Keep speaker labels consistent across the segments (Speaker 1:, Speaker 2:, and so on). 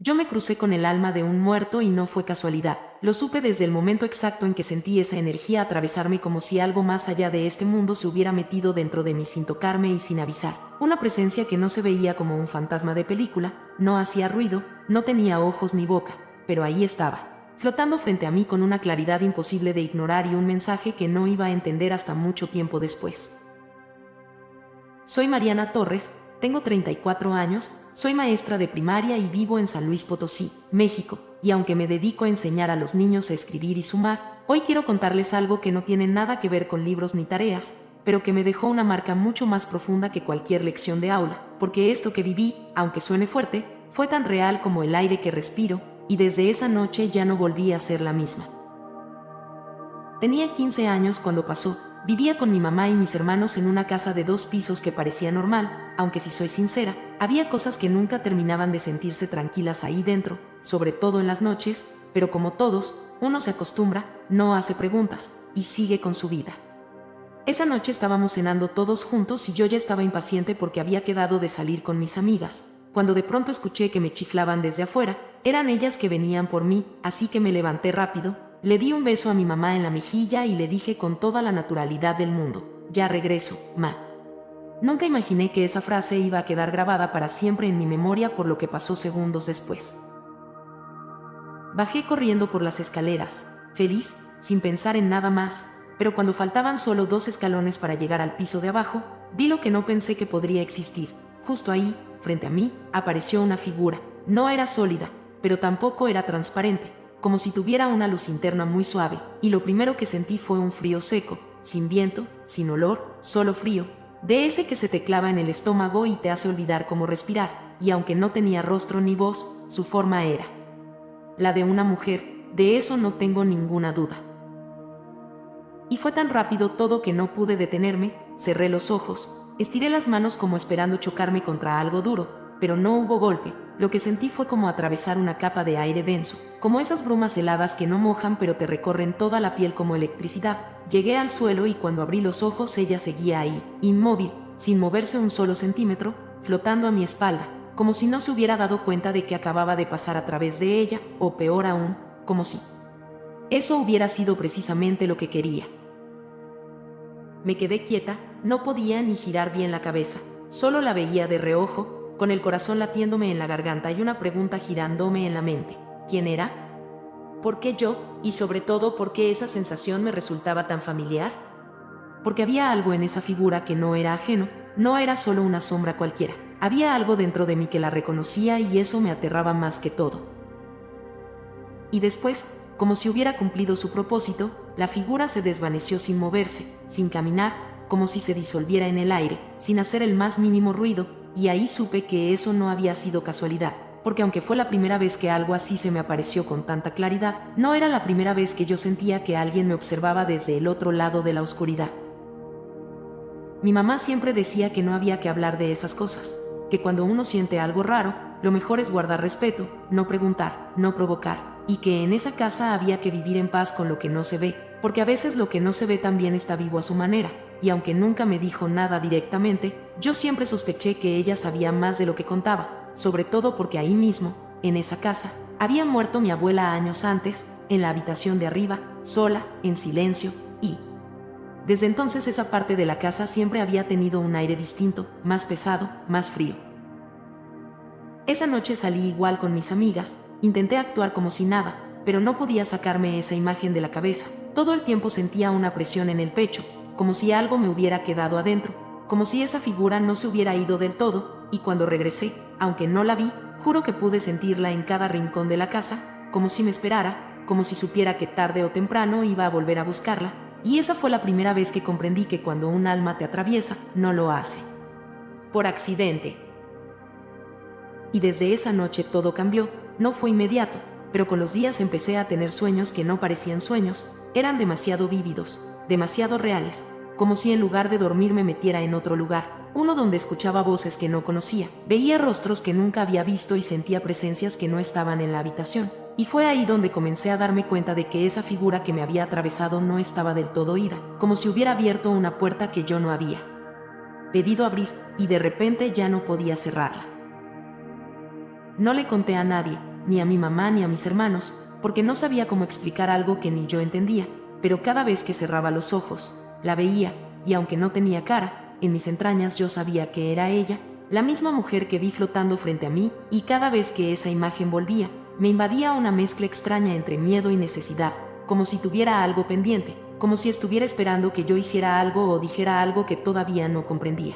Speaker 1: Yo me crucé con el alma de un muerto y no fue casualidad. Lo supe desde el momento exacto en que sentí esa energía atravesarme, como si algo más allá de este mundo se hubiera metido dentro de mí sin tocarme y sin avisar. Una presencia que no se veía como un fantasma de película, no hacía ruido, no tenía ojos ni boca, pero ahí estaba, flotando frente a mí con una claridad imposible de ignorar y un mensaje que no iba a entender hasta mucho tiempo después. Soy Mariana Torres, tengo 34 años, soy maestra de primaria y vivo en San Luis Potosí, México, y aunque me dedico a enseñar a los niños a escribir y sumar, hoy quiero contarles algo que no tiene nada que ver con libros ni tareas, pero que me dejó una marca mucho más profunda que cualquier lección de aula, porque esto que viví, aunque suene fuerte, fue tan real como el aire que respiro, y desde esa noche ya no volví a ser la misma. Tenía 15 años cuando pasó. Vivía con mi mamá y mis hermanos en una casa de 2 pisos que parecía normal, aunque si soy sincera, había cosas que nunca terminaban de sentirse tranquilas ahí dentro, sobre todo en las noches, pero como todos, uno se acostumbra, no hace preguntas, y sigue con su vida. Esa noche estábamos cenando todos juntos y yo ya estaba impaciente porque había quedado de salir con mis amigas, cuando de pronto escuché que me chiflaban desde afuera. Eran ellas que venían por mí, así que me levanté rápido, le di un beso a mi mamá en la mejilla y le dije con toda la naturalidad del mundo: ya regreso, ma. Nunca imaginé que esa frase iba a quedar grabada para siempre en mi memoria por lo que pasó segundos después. Bajé corriendo por las escaleras, feliz, sin pensar en nada más, pero cuando faltaban solo 2 escalones para llegar al piso de abajo, vi lo que no pensé que podría existir. Justo ahí, frente a mí, apareció una figura. No era sólida, pero tampoco era transparente, como si tuviera una luz interna muy suave, y lo primero que sentí fue un frío seco, sin viento, sin olor, solo frío, de ese que se te clava en el estómago y te hace olvidar cómo respirar, y aunque no tenía rostro ni voz, su forma era la de una mujer, de eso no tengo ninguna duda. Y fue tan rápido todo que no pude detenerme, cerré los ojos, estiré las manos como esperando chocarme contra algo duro, pero no hubo golpe. Lo que sentí fue como atravesar una capa de aire denso, como esas brumas heladas que no mojan pero te recorren toda la piel como electricidad. Llegué al suelo y cuando abrí los ojos ella seguía ahí, inmóvil, sin moverse un solo centímetro, flotando a mi espalda, como si no se hubiera dado cuenta de que acababa de pasar a través de ella, o peor aún, como si eso hubiera sido precisamente lo que quería. Me quedé quieta, no podía ni girar bien la cabeza, solo la veía de reojo, con el corazón latiéndome en la garganta y una pregunta girándome en la mente: ¿quién era? ¿Por qué yo? Y sobre todo, ¿por qué esa sensación me resultaba tan familiar? Porque había algo en esa figura que no era ajeno, no era solo una sombra cualquiera. Había algo dentro de mí que la reconocía y eso me aterraba más que todo. Y después, como si hubiera cumplido su propósito, la figura se desvaneció sin moverse, sin caminar, como si se disolviera en el aire, sin hacer el más mínimo ruido, y ahí supe que eso no había sido casualidad, porque aunque fue la primera vez que algo así se me apareció con tanta claridad, no era la primera vez que yo sentía que alguien me observaba desde el otro lado de la oscuridad. Mi mamá siempre decía que no había que hablar de esas cosas, que cuando uno siente algo raro, lo mejor es guardar respeto, no preguntar, no provocar, y que en esa casa había que vivir en paz con lo que no se ve, porque a veces lo que no se ve también está vivo a su manera, y aunque nunca me dijo nada directamente, yo siempre sospeché que ella sabía más de lo que contaba, sobre todo porque ahí mismo, en esa casa, había muerto mi abuela años antes, en la habitación de arriba, sola, en silencio, y desde entonces esa parte de la casa siempre había tenido un aire distinto, más pesado, más frío. Esa noche salí igual con mis amigas, intenté actuar como si nada, pero no podía sacarme esa imagen de la cabeza. Todo el tiempo sentía una presión en el pecho, como si algo me hubiera quedado adentro, como si esa figura no se hubiera ido del todo, y cuando regresé, aunque no la vi, juro que pude sentirla en cada rincón de la casa, como si me esperara, como si supiera que tarde o temprano iba a volver a buscarla, y esa fue la primera vez que comprendí que cuando un alma te atraviesa, no lo hace por accidente. Y desde esa noche todo cambió. No fue inmediato, pero con los días empecé a tener sueños que no parecían sueños, eran demasiado vívidos, demasiado reales, como si en lugar de dormir me metiera en otro lugar, uno donde escuchaba voces que no conocía, veía rostros que nunca había visto y sentía presencias que no estaban en la habitación. Y fue ahí donde comencé a darme cuenta de que esa figura que me había atravesado no estaba del todo ida, como si hubiera abierto una puerta que yo no había pedido abrir, y de repente ya no podía cerrarla. No le conté a nadie, ni a mi mamá ni a mis hermanos, porque no sabía cómo explicar algo que ni yo entendía, pero cada vez que cerraba los ojos, la veía, y aunque no tenía cara, en mis entrañas yo sabía que era ella, la misma mujer que vi flotando frente a mí, y cada vez que esa imagen volvía, me invadía una mezcla extraña entre miedo y necesidad, como si tuviera algo pendiente, como si estuviera esperando que yo hiciera algo o dijera algo que todavía no comprendía.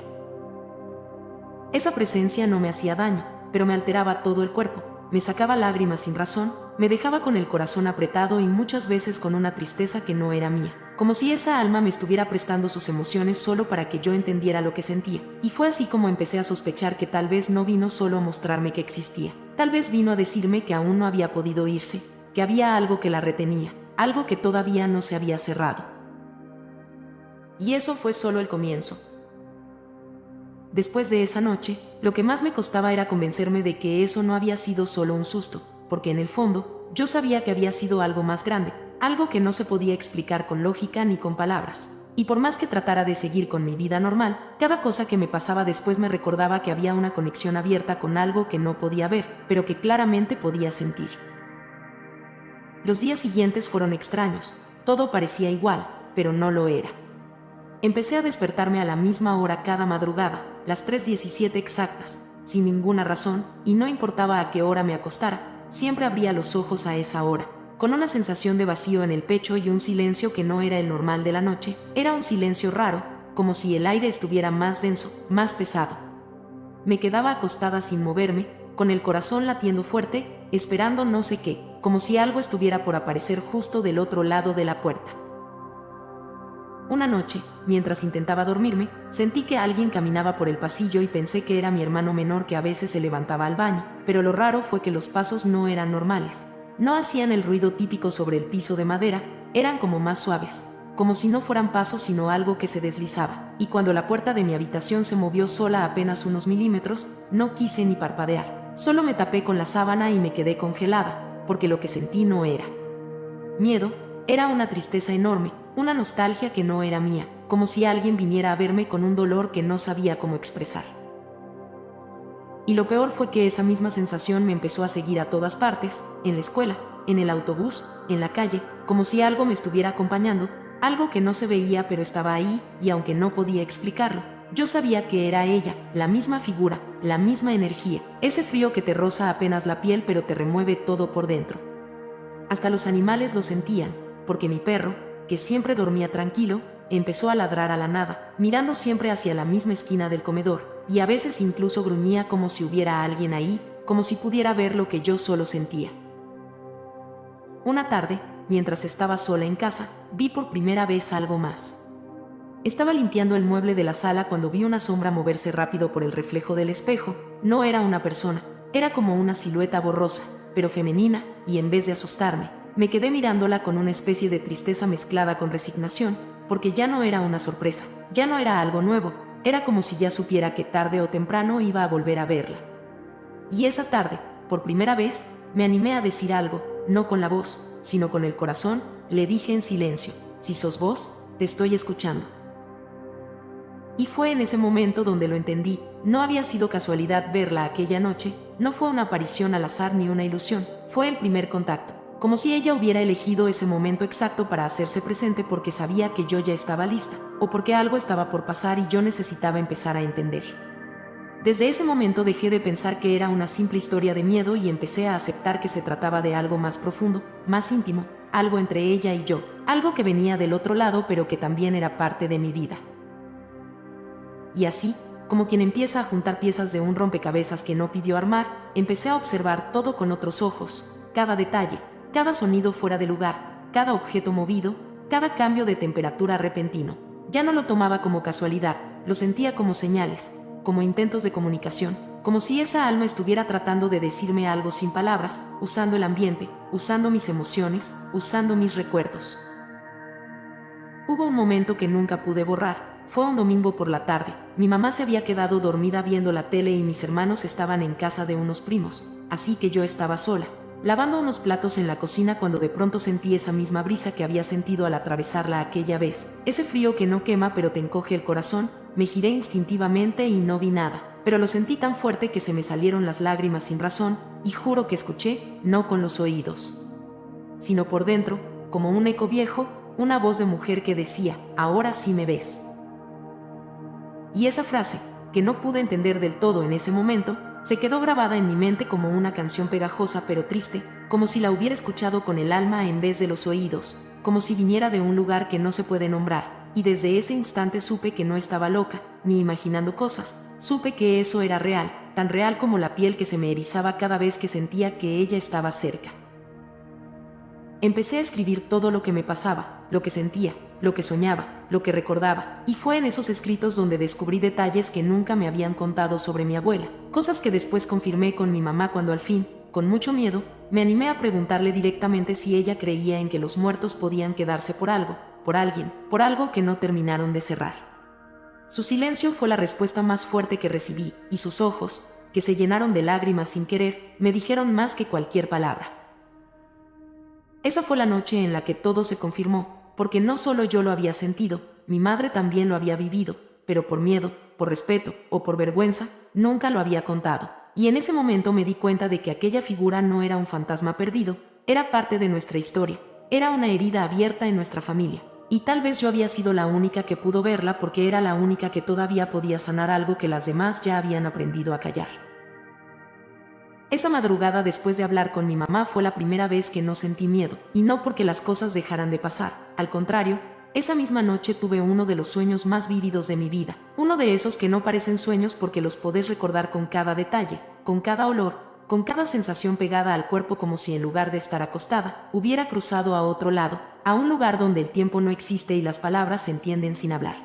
Speaker 1: Esa presencia no me hacía daño, pero me alteraba todo el cuerpo, me sacaba lágrimas sin razón, me dejaba con el corazón apretado y muchas veces con una tristeza que no era mía, como si esa alma me estuviera prestando sus emociones solo para que yo entendiera lo que sentía. Y fue así como empecé a sospechar que tal vez no vino solo a mostrarme que existía, tal vez vino a decirme que aún no había podido irse, que había algo que la retenía, algo que todavía no se había cerrado. Y eso fue solo el comienzo. Después de esa noche, lo que más me costaba era convencerme de que eso no había sido solo un susto, porque en el fondo, yo sabía que había sido algo más grande, algo que no se podía explicar con lógica ni con palabras. Y por más que tratara de seguir con mi vida normal, cada cosa que me pasaba después me recordaba que había una conexión abierta con algo que no podía ver, pero que claramente podía sentir. Los días siguientes fueron extraños, todo parecía igual, pero no lo era. Empecé a despertarme a la misma hora cada madrugada, las 3:17 exactas, sin ninguna razón, y no importaba a qué hora me acostara, siempre abría los ojos a esa hora, con una sensación de vacío en el pecho y un silencio que no era el normal de la noche, era un silencio raro, como si el aire estuviera más denso, más pesado. Me quedaba acostada sin moverme, con el corazón latiendo fuerte, esperando no sé qué, como si algo estuviera por aparecer justo del otro lado de la puerta. Una noche, mientras intentaba dormirme, sentí que alguien caminaba por el pasillo y pensé que era mi hermano menor que a veces se levantaba al baño, pero lo raro fue que los pasos no eran normales. No hacían el ruido típico sobre el piso de madera, eran como más suaves, como si no fueran pasos sino algo que se deslizaba, y cuando la puerta de mi habitación se movió sola apenas unos milímetros, no quise ni parpadear. Solo me tapé con la sábana y me quedé congelada, porque lo que sentí no era miedo, era una tristeza enorme, una nostalgia que no era mía, como si alguien viniera a verme con un dolor que no sabía cómo expresar. Y lo peor fue que esa misma sensación me empezó a seguir a todas partes, en la escuela, en el autobús, en la calle, como si algo me estuviera acompañando, algo que no se veía pero estaba ahí, y aunque no podía explicarlo, yo sabía que era ella, la misma figura, la misma energía, ese frío que te roza apenas la piel pero te remueve todo por dentro. Hasta los animales lo sentían, porque mi perro, que siempre dormía tranquilo, empezó a ladrar a la nada, mirando siempre hacia la misma esquina del comedor, y a veces incluso gruñía como si hubiera alguien ahí, como si pudiera ver lo que yo solo sentía. Una tarde, mientras estaba sola en casa, vi por primera vez algo más. Estaba limpiando el mueble de la sala cuando vi una sombra moverse rápido por el reflejo del espejo. No era una persona, era como una silueta borrosa, pero femenina, y en vez de asustarme, me quedé mirándola con una especie de tristeza mezclada con resignación, porque ya no era una sorpresa, ya no era algo nuevo, era como si ya supiera que tarde o temprano iba a volver a verla. Y esa tarde, por primera vez, me animé a decir algo, no con la voz, sino con el corazón, le dije en silencio, si sos vos, te estoy escuchando. Y fue en ese momento donde lo entendí, no había sido casualidad verla aquella noche, no fue una aparición al azar ni una ilusión, fue el primer contacto, como si ella hubiera elegido ese momento exacto para hacerse presente porque sabía que yo ya estaba lista, o porque algo estaba por pasar y yo necesitaba empezar a entender. Desde ese momento dejé de pensar que era una simple historia de miedo y empecé a aceptar que se trataba de algo más profundo, más íntimo, algo entre ella y yo, algo que venía del otro lado pero que también era parte de mi vida. Y así, como quien empieza a juntar piezas de un rompecabezas que no pidió armar, empecé a observar todo con otros ojos, cada detalle, cada sonido fuera de lugar, cada objeto movido, cada cambio de temperatura repentino. Ya no lo tomaba como casualidad, lo sentía como señales, como intentos de comunicación, como si esa alma estuviera tratando de decirme algo sin palabras, usando el ambiente, usando mis emociones, usando mis recuerdos. Hubo un momento que nunca pude borrar. Fue un domingo por la tarde. Mi mamá se había quedado dormida viendo la tele y mis hermanos estaban en casa de unos primos, así que yo estaba sola, lavando unos platos en la cocina cuando de pronto sentí esa misma brisa que había sentido al atravesarla aquella vez, ese frío que no quema pero te encoge el corazón. Me giré instintivamente y no vi nada. pero lo sentí tan fuerte que se me salieron las lágrimas sin razón, y juro que escuché, no con los oídos, sino por dentro, como un eco viejo, una voz de mujer que decía: ahora sí me ves. Y esa frase, que no pude entender del todo en ese momento, se quedó grabada en mi mente como una canción pegajosa pero triste, como si la hubiera escuchado con el alma en vez de los oídos, como si viniera de un lugar que no se puede nombrar, y desde ese instante supe que no estaba loca, ni imaginando cosas, supe que eso era real, tan real como la piel que se me erizaba cada vez que sentía que ella estaba cerca. Empecé a escribir todo lo que me pasaba, lo que sentía, lo que soñaba, lo que recordaba, y fue en esos escritos donde descubrí detalles que nunca me habían contado sobre mi abuela, cosas que después confirmé con mi mamá cuando al fin, con mucho miedo, me animé a preguntarle directamente si ella creía en que los muertos podían quedarse por algo, por alguien, por algo que no terminaron de cerrar. Su silencio fue la respuesta más fuerte que recibí, y sus ojos, que se llenaron de lágrimas sin querer, me dijeron más que cualquier palabra. Esa fue la noche en la que todo se confirmó, porque no solo yo lo había sentido, mi madre también lo había vivido, pero por miedo, por respeto o por vergüenza, nunca lo había contado. Y en ese momento me di cuenta de que aquella figura no era un fantasma perdido, era parte de nuestra historia, era una herida abierta en nuestra familia. Y tal vez yo había sido la única que pudo verla porque era la única que todavía podía sanar algo que las demás ya habían aprendido a callar. Esa madrugada después de hablar con mi mamá fue la primera vez que no sentí miedo, y no porque las cosas dejaran de pasar, al contrario, esa misma noche tuve uno de los sueños más vívidos de mi vida, uno de esos que no parecen sueños porque los podés recordar con cada detalle, con cada olor, con cada sensación pegada al cuerpo, como si en lugar de estar acostada, hubiera cruzado a otro lado, a un lugar donde el tiempo no existe y las palabras se entienden sin hablar.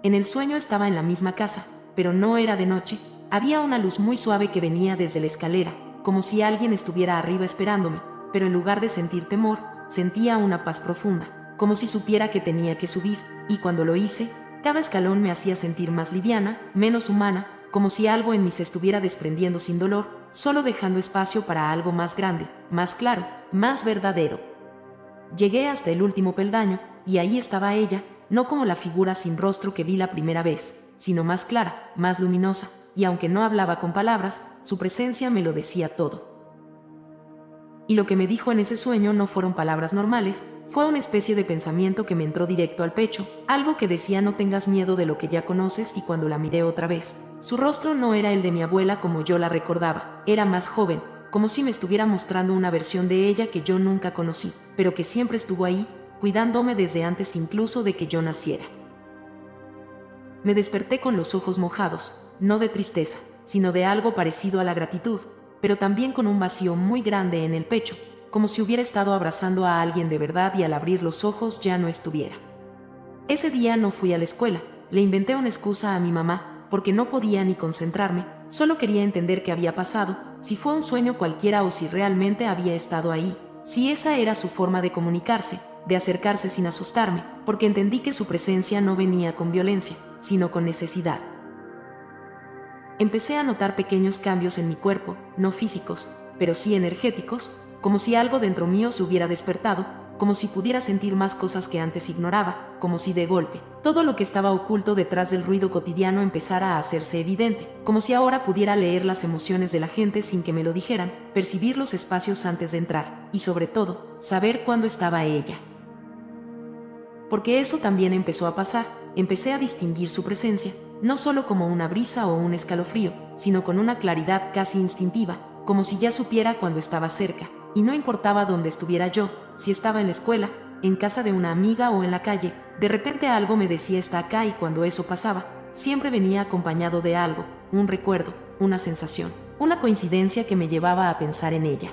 Speaker 1: En el sueño estaba en la misma casa, pero no era de noche. Había una luz muy suave que venía desde la escalera, como si alguien estuviera arriba esperándome, pero en lugar de sentir temor, sentía una paz profunda, como si supiera que tenía que subir, y cuando lo hice, cada escalón me hacía sentir más liviana, menos humana, como si algo en mí se estuviera desprendiendo sin dolor, solo dejando espacio para algo más grande, más claro, más verdadero. Llegué hasta el último peldaño, y ahí estaba ella, no como la figura sin rostro que vi la primera vez, sino más clara, más luminosa, y aunque no hablaba con palabras, su presencia me lo decía todo. Y lo que me dijo en ese sueño no fueron palabras normales, fue una especie de pensamiento que me entró directo al pecho, algo que decía: no tengas miedo de lo que ya conoces. Y cuando la miré otra vez, su rostro no era el de mi abuela como yo la recordaba, era más joven, como si me estuviera mostrando una versión de ella que yo nunca conocí, pero que siempre estuvo ahí, cuidándome desde antes incluso de que yo naciera. Me desperté con los ojos mojados, no de tristeza, sino de algo parecido a la gratitud, pero también con un vacío muy grande en el pecho, como si hubiera estado abrazando a alguien de verdad y al abrir los ojos ya no estuviera. Ese día no fui a la escuela, le inventé una excusa a mi mamá, porque no podía ni concentrarme, solo quería entender qué había pasado, si fue un sueño cualquiera o si realmente había estado ahí, si esa era su forma de comunicarse, de acercarse sin asustarme, porque entendí que su presencia no venía con violencia, sino con necesidad. Empecé a notar pequeños cambios en mi cuerpo, no físicos, pero sí energéticos, como si algo dentro mío se hubiera despertado, como si pudiera sentir más cosas que antes ignoraba, como si de golpe, todo lo que estaba oculto detrás del ruido cotidiano empezara a hacerse evidente, como si ahora pudiera leer las emociones de la gente sin que me lo dijeran, percibir los espacios antes de entrar, y sobre todo, saber cuándo estaba ella. Porque eso también empezó a pasar, empecé a distinguir su presencia, no solo como una brisa o un escalofrío, sino con una claridad casi instintiva, como si ya supiera cuando estaba cerca, y no importaba dónde estuviera yo, si estaba en la escuela, en casa de una amiga o en la calle, de repente algo me decía: está acá. Y cuando eso pasaba, siempre venía acompañado de algo, un recuerdo, una sensación, una coincidencia que me llevaba a pensar en ella.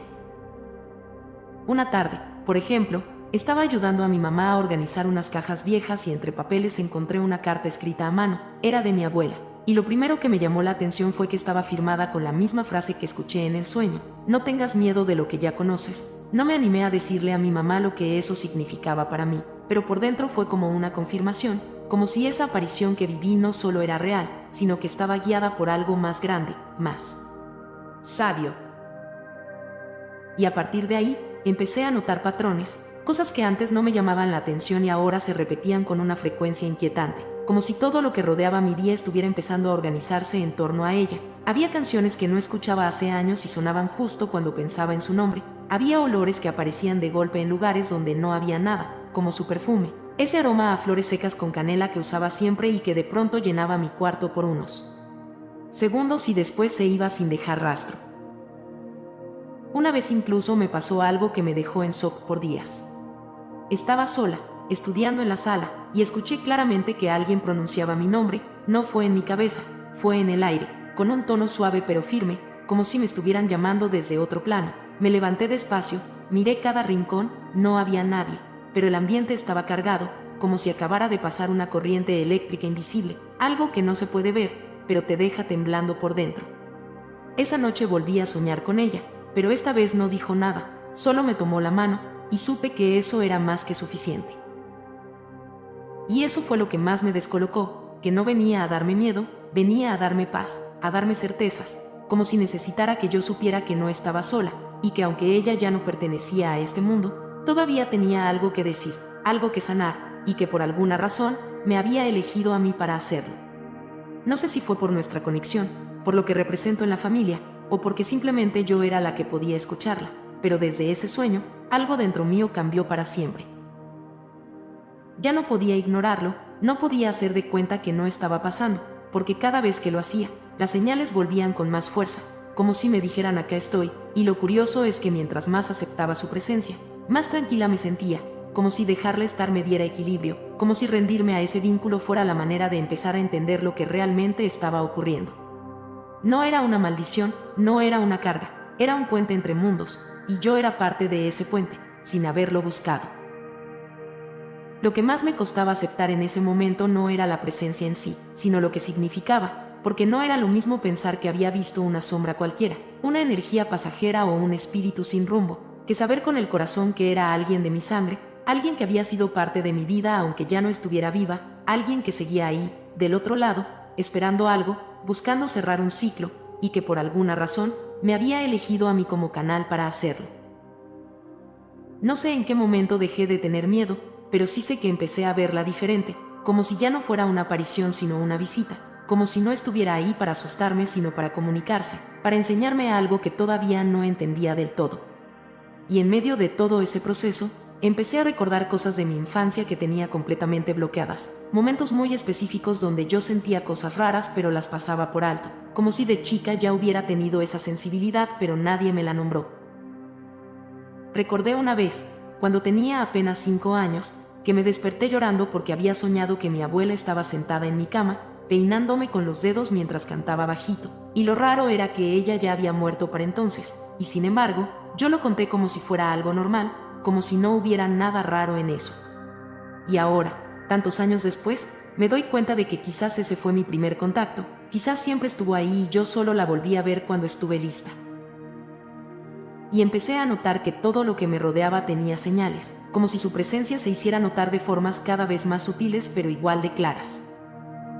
Speaker 1: Una tarde, por ejemplo, estaba ayudando a mi mamá a organizar unas cajas viejas y entre papeles encontré una carta escrita a mano, era de mi abuela, y lo primero que me llamó la atención fue que estaba firmada con la misma frase que escuché en el sueño: no tengas miedo de lo que ya conoces. No me animé a decirle a mi mamá lo que eso significaba para mí, pero por dentro fue como una confirmación, como si esa aparición que viví no solo era real, sino que estaba guiada por algo más grande, más sabio. Y a partir de ahí, empecé a notar patrones, cosas que antes no me llamaban la atención y ahora se repetían con una frecuencia inquietante. como si todo lo que rodeaba mi día estuviera empezando a organizarse en torno a ella. Había canciones que no escuchaba hace años y sonaban justo cuando pensaba en su nombre. Había olores que aparecían de golpe en lugares donde no había nada, como su perfume, ese aroma a flores secas con canela que usaba siempre y que de pronto llenaba mi cuarto por unos segundos y después se iba sin dejar rastro. Una vez incluso me pasó algo que me dejó en shock por días. Estaba sola, estudiando en la sala, y escuché claramente que alguien pronunciaba mi nombre. No fue en mi cabeza, fue en el aire, con un tono suave pero firme, como si me estuvieran llamando desde otro plano. Me levanté despacio, miré cada rincón, no había nadie, pero el ambiente estaba cargado, como si acabara de pasar una corriente eléctrica invisible, algo que no se puede ver, pero te deja temblando por dentro. Esa noche volví a soñar con ella, pero esta vez no dijo nada, solo me tomó la mano, y supe que eso era más que suficiente. Y eso fue lo que más me descolocó, que no venía a darme miedo, venía a darme paz, a darme certezas, como si necesitara que yo supiera que no estaba sola, y que aunque ella ya no pertenecía a este mundo, todavía tenía algo que decir, algo que sanar, y que por alguna razón me había elegido a mí para hacerlo. No sé si fue por nuestra conexión, por lo que represento en la familia, o porque simplemente yo era la que podía escucharla, pero desde ese sueño, algo dentro mío cambió para siempre. Ya no podía ignorarlo, no podía hacer de cuenta que no estaba pasando, porque cada vez que lo hacía, las señales volvían con más fuerza, como si me dijeran acá estoy, y lo curioso es que mientras más aceptaba su presencia, más tranquila me sentía, como si dejarle estar me diera equilibrio, como si rendirme a ese vínculo fuera la manera de empezar a entender lo que realmente estaba ocurriendo. No era una maldición, no era una carga, era un puente entre mundos, y yo era parte de ese puente, sin haberlo buscado. Lo que más me costaba aceptar en ese momento no era la presencia en sí, sino lo que significaba, porque no era lo mismo pensar que había visto una sombra cualquiera, una energía pasajera o un espíritu sin rumbo, que saber con el corazón que era alguien de mi sangre, alguien que había sido parte de mi vida aunque ya no estuviera viva, alguien que seguía ahí, del otro lado, esperando algo, buscando cerrar un ciclo, y que por alguna razón me había elegido a mí como canal para hacerlo. No sé en qué momento dejé de tener miedo, pero sí sé que empecé a verla diferente, como si ya no fuera una aparición sino una visita, como si no estuviera ahí para asustarme sino para comunicarse, para enseñarme algo que todavía no entendía del todo. Y en medio de todo ese proceso, empecé a recordar cosas de mi infancia que tenía completamente bloqueadas, momentos muy específicos donde yo sentía cosas raras pero las pasaba por alto, como si de chica ya hubiera tenido esa sensibilidad pero nadie me la nombró. Recordé una vez, cuando tenía apenas 5 años, que me desperté llorando porque había soñado que mi abuela estaba sentada en mi cama, peinándome con los dedos mientras cantaba bajito, y lo raro era que ella ya había muerto para entonces, y sin embargo, yo lo conté como si fuera algo normal, como si no hubiera nada raro en eso. Y ahora, tantos años después, me doy cuenta de que quizás ese fue mi primer contacto, quizás siempre estuvo ahí y yo solo la volví a ver cuando estuve lista. Y empecé a notar que todo lo que me rodeaba tenía señales, como si su presencia se hiciera notar de formas cada vez más sutiles pero igual de claras.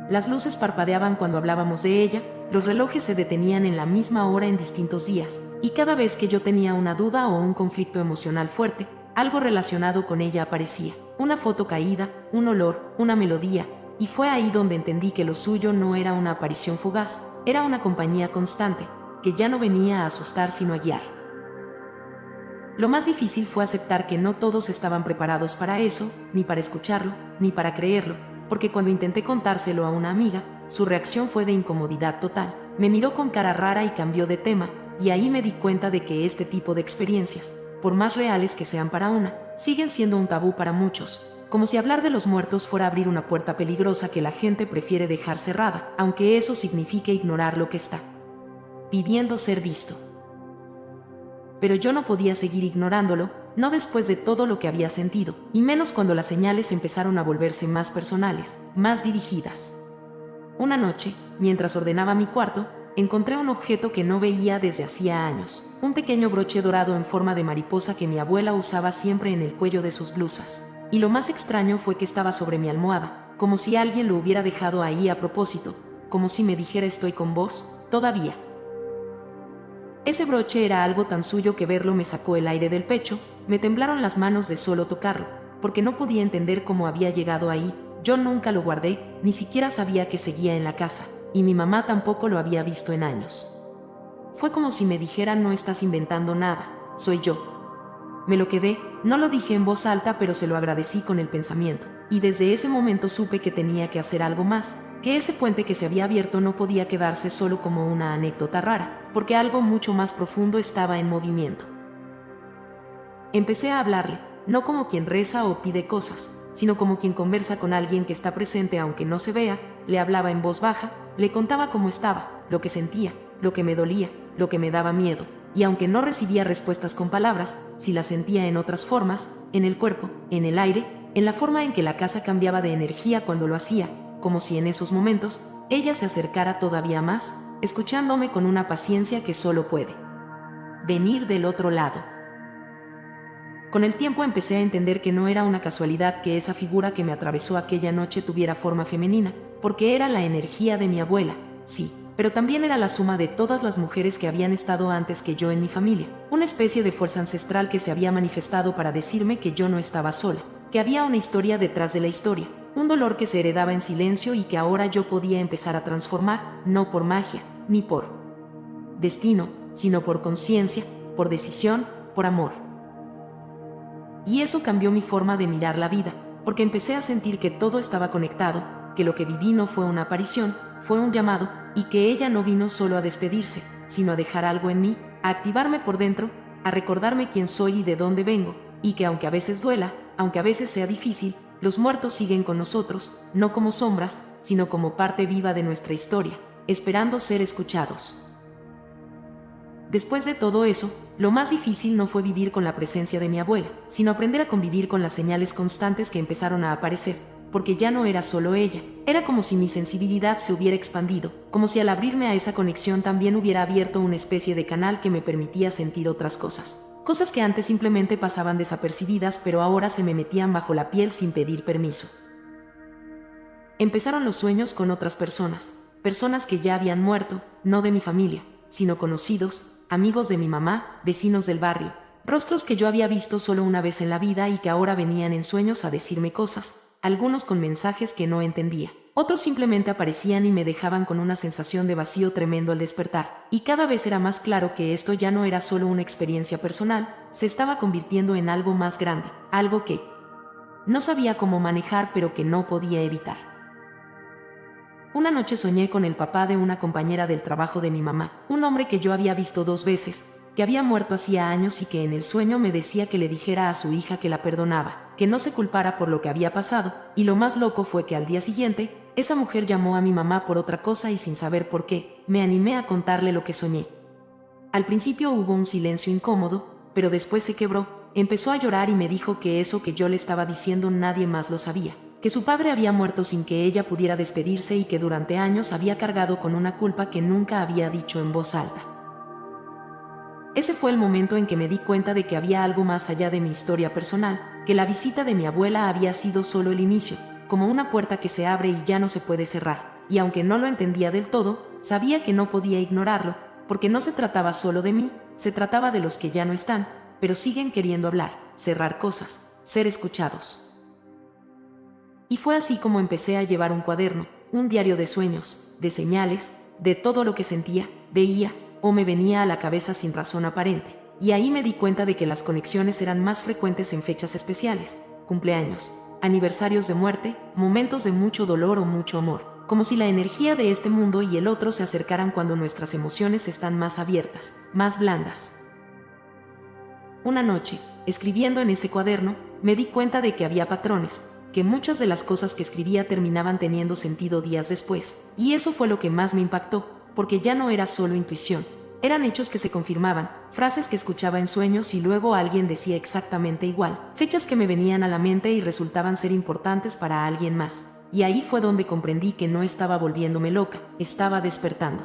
Speaker 1: Las luces parpadeaban cuando hablábamos de ella, los relojes se detenían en la misma hora en distintos días, y cada vez que yo tenía una duda o un conflicto emocional fuerte, algo relacionado con ella aparecía, una foto caída, un olor, una melodía, y fue ahí donde entendí que lo suyo no era una aparición fugaz, era una compañía constante, que ya no venía a asustar sino a guiar. Lo más difícil fue aceptar que no todos estaban preparados para eso, ni para escucharlo, ni para creerlo, porque cuando intenté contárselo a una amiga, su reacción fue de incomodidad total. Me miró con cara rara y cambió de tema, y ahí me di cuenta de que este tipo de experiencias, por más reales que sean para una, siguen siendo un tabú para muchos, como si hablar de los muertos fuera abrir una puerta peligrosa que la gente prefiere dejar cerrada, aunque eso signifique ignorar lo que está pidiendo ser visto. Pero yo no podía seguir ignorándolo, no después de todo lo que había sentido, y menos cuando las señales empezaron a volverse más personales, más dirigidas. Una noche, mientras ordenaba mi cuarto, encontré un objeto que no veía desde hacía años, un pequeño broche dorado en forma de mariposa que mi abuela usaba siempre en el cuello de sus blusas. Y lo más extraño fue que estaba sobre mi almohada, como si alguien lo hubiera dejado ahí a propósito, como si me dijera estoy con vos, todavía. Ese broche era algo tan suyo que verlo me sacó el aire del pecho, me temblaron las manos de solo tocarlo, porque no podía entender cómo había llegado ahí, Yo nunca lo guardé, ni siquiera sabía que seguía en la casa, y mi mamá tampoco lo había visto en años. Fue como si me dijera: no estás inventando nada, soy yo. Me lo quedé, no lo dije en voz alta, pero se lo agradecí con el pensamiento, y desde ese momento supe que tenía que hacer algo más, que ese puente que se había abierto no podía quedarse solo como una anécdota rara, porque algo mucho más profundo estaba en movimiento. Empecé a hablarle, no como quien reza o pide cosas, sino como quien conversa con alguien que está presente aunque no se vea. Le hablaba en voz baja, le contaba cómo estaba, lo que sentía, lo que me dolía, lo que me daba miedo, y aunque no recibía respuestas con palabras, sí las sentía en otras formas, en el cuerpo, en el aire, en la forma en que la casa cambiaba de energía cuando lo hacía, como si en esos momentos ella se acercara todavía más, escuchándome con una paciencia que solo puede venir del otro lado. Con el tiempo empecé a entender que no era una casualidad que esa figura que me atravesó aquella noche tuviera forma femenina, porque era la energía de mi abuela, sí, pero también era la suma de todas las mujeres que habían estado antes que yo en mi familia, una especie de fuerza ancestral que se había manifestado para decirme que yo no estaba sola, que había una historia detrás de la historia, un dolor que se heredaba en silencio y que ahora yo podía empezar a transformar, no por magia, ni por destino, sino por conciencia, por decisión, por amor. Y eso cambió mi forma de mirar la vida, porque empecé a sentir que todo estaba conectado, que lo que viví no fue una aparición, fue un llamado, y que ella no vino solo a despedirse, sino a dejar algo en mí, a activarme por dentro, a recordarme quién soy y de dónde vengo, y que aunque a veces duela, aunque a veces sea difícil, los muertos siguen con nosotros, no como sombras, sino como parte viva de nuestra historia, esperando ser escuchados. Después de todo eso, lo más difícil no fue vivir con la presencia de mi abuela, sino aprender a convivir con las señales constantes que empezaron a aparecer, porque ya no era solo ella, era como si mi sensibilidad se hubiera expandido, como si al abrirme a esa conexión también hubiera abierto una especie de canal que me permitía sentir otras cosas, cosas que antes simplemente pasaban desapercibidas pero ahora se me metían bajo la piel sin pedir permiso. Empezaron los sueños con otras personas, personas que ya habían muerto, no de mi familia, sino conocidos, amigos de mi mamá, vecinos del barrio, rostros que yo había visto solo una vez en la vida y que ahora venían en sueños a decirme cosas, algunos con mensajes que no entendía, otros simplemente aparecían y me dejaban con una sensación de vacío tremendo al despertar, y cada vez era más claro que esto ya no era solo una experiencia personal, se estaba convirtiendo en algo más grande, algo que no sabía cómo manejar pero que no podía evitar. Una noche soñé con el papá de una compañera del trabajo de mi mamá, un hombre que yo había visto 2 veces, que había muerto hacía años y que en el sueño me decía que le dijera a su hija que la perdonaba, que no se culpara por lo que había pasado, y lo más loco fue que al día siguiente, esa mujer llamó a mi mamá por otra cosa y sin saber por qué, me animé a contarle lo que soñé. Al principio hubo un silencio incómodo, pero después se quebró, empezó a llorar y me dijo que eso que yo le estaba diciendo nadie más lo sabía, que su padre había muerto sin que ella pudiera despedirse y que durante años había cargado con una culpa que nunca había dicho en voz alta. Ese fue el momento en que me di cuenta de que había algo más allá de mi historia personal, que la visita de mi abuela había sido solo el inicio, como una puerta que se abre y ya no se puede cerrar, y aunque no lo entendía del todo, sabía que no podía ignorarlo, porque no se trataba solo de mí, se trataba de los que ya no están, pero siguen queriendo hablar, cerrar cosas, ser escuchados. Y fue así como empecé a llevar un cuaderno, un diario de sueños, de señales, de todo lo que sentía, veía o me venía a la cabeza sin razón aparente. Y ahí me di cuenta de que las conexiones eran más frecuentes en fechas especiales, cumpleaños, aniversarios de muerte, momentos de mucho dolor o mucho amor, como si la energía de este mundo y el otro se acercaran cuando nuestras emociones están más abiertas, más blandas. Una noche, escribiendo en ese cuaderno, me di cuenta de que había patrones, que muchas de las cosas que escribía terminaban teniendo sentido días después, y eso fue lo que más me impactó, porque ya no era solo intuición, eran hechos que se confirmaban, frases que escuchaba en sueños y luego alguien decía exactamente igual, fechas que me venían a la mente y resultaban ser importantes para alguien más, y ahí fue donde comprendí que no estaba volviéndome loca, estaba despertando.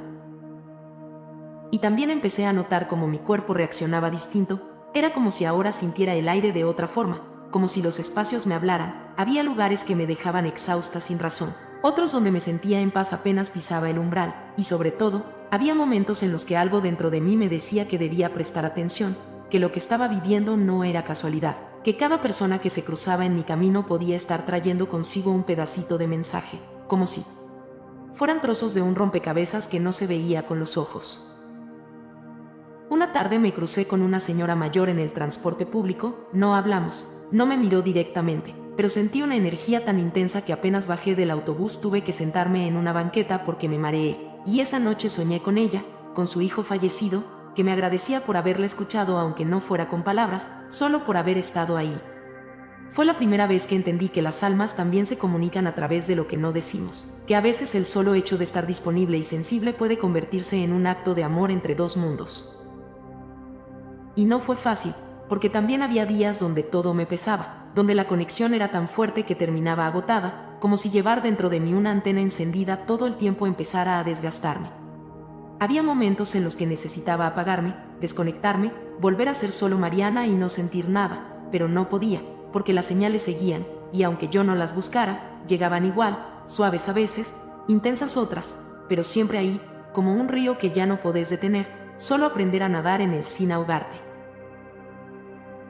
Speaker 1: Y también empecé a notar cómo mi cuerpo reaccionaba distinto, era como si ahora sintiera el aire de otra forma, como si los espacios me hablaran, había lugares que me dejaban exhausta sin razón, otros donde me sentía en paz apenas pisaba el umbral, y sobre todo, había momentos en los que algo dentro de mí me decía que debía prestar atención, que lo que estaba viviendo no era casualidad, que cada persona que se cruzaba en mi camino podía estar trayendo consigo un pedacito de mensaje, como si fueran trozos de un rompecabezas que no se veía con los ojos. Una tarde me crucé con una señora mayor en el transporte público, no hablamos, no me miró directamente, pero sentí una energía tan intensa que apenas bajé del autobús tuve que sentarme en una banqueta porque me mareé, y esa noche soñé con ella, con su hijo fallecido, que me agradecía por haberla escuchado aunque no fuera con palabras, solo por haber estado ahí. Fue la primera vez que entendí que las almas también se comunican a través de lo que no decimos, que a veces el solo hecho de estar disponible y sensible puede convertirse en un acto de amor entre dos mundos. Y no fue fácil, porque también había días donde todo me pesaba, donde la conexión era tan fuerte que terminaba agotada, como si llevar dentro de mí una antena encendida todo el tiempo empezara a desgastarme. Había momentos en los que necesitaba apagarme, desconectarme, volver a ser solo Mariana y no sentir nada, pero no podía, porque las señales seguían, y aunque yo no las buscara, llegaban igual, suaves a veces, intensas otras, pero siempre ahí, como un río que ya no podés detener, solo aprender a nadar en él sin ahogarte.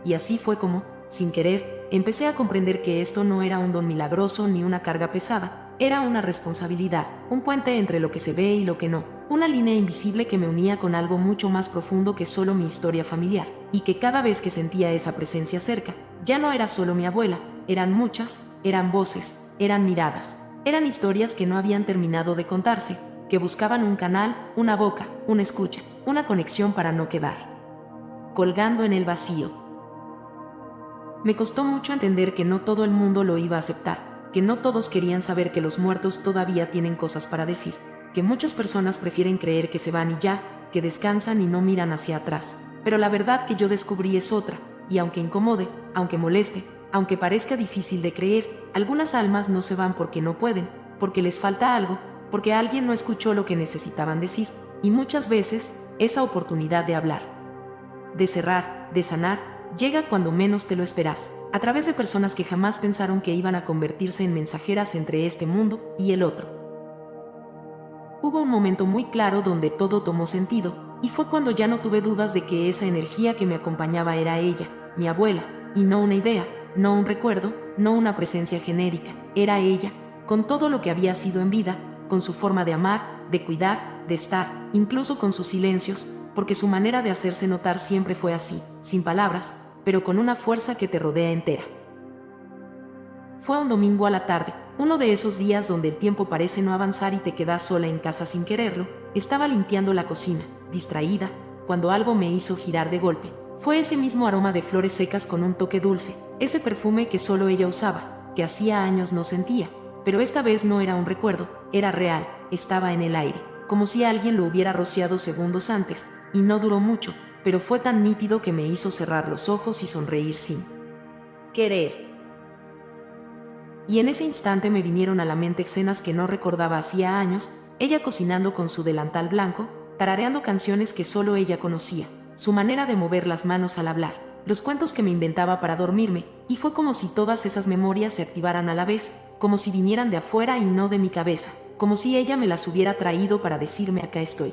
Speaker 1: Y así fue como, sin querer, empecé a comprender que esto no era un don milagroso ni una carga pesada, era una responsabilidad, un puente entre lo que se ve y lo que no, una línea invisible que me unía con algo mucho más profundo que solo mi historia familiar, y que cada vez que sentía esa presencia cerca, ya no era solo mi abuela, eran muchas, eran voces, eran miradas, eran historias que no habían terminado de contarse, que buscaban un canal, una boca, una escucha, una conexión para no quedar colgando en el vacío. Me costó mucho entender que no todo el mundo lo iba a aceptar, que no todos querían saber que los muertos todavía tienen cosas para decir, que muchas personas prefieren creer que se van y ya, que descansan y no miran hacia atrás. Pero la verdad que yo descubrí es otra, y aunque incomode, aunque moleste, aunque parezca difícil de creer, algunas almas no se van porque no pueden, porque les falta algo, porque alguien no escuchó lo que necesitaban decir, y muchas veces, esa oportunidad de hablar, de cerrar, de sanar, llega cuando menos te lo esperas, a través de personas que jamás pensaron que iban a convertirse en mensajeras entre este mundo y el otro. Hubo un momento muy claro donde todo tomó sentido, y fue cuando ya no tuve dudas de que esa energía que me acompañaba era ella, mi abuela, y no una idea, no un recuerdo, no una presencia genérica, era ella, con todo lo que había sido en vida, con su forma de amar, de cuidar, de estar, incluso con sus silencios, porque su manera de hacerse notar siempre fue así, sin palabras, pero con una fuerza que te rodea entera. Fue un domingo a la tarde, uno de esos días donde el tiempo parece no avanzar y te quedas sola en casa sin quererlo. Estaba limpiando la cocina, distraída, cuando algo me hizo girar de golpe. Fue ese mismo aroma de flores secas con un toque dulce, ese perfume que solo ella usaba, que hacía años no sentía, pero esta vez no era un recuerdo, era real, estaba en el aire, como si alguien lo hubiera rociado segundos antes, y no duró mucho, pero fue tan nítido que me hizo cerrar los ojos y sonreír sin querer. Y en ese instante me vinieron a la mente escenas que no recordaba hacía años, ella cocinando con su delantal blanco, tarareando canciones que solo ella conocía, su manera de mover las manos al hablar, los cuentos que me inventaba para dormirme, y fue como si todas esas memorias se activaran a la vez, como si vinieran de afuera y no de mi cabeza, como si ella me las hubiera traído para decirme acá estoy.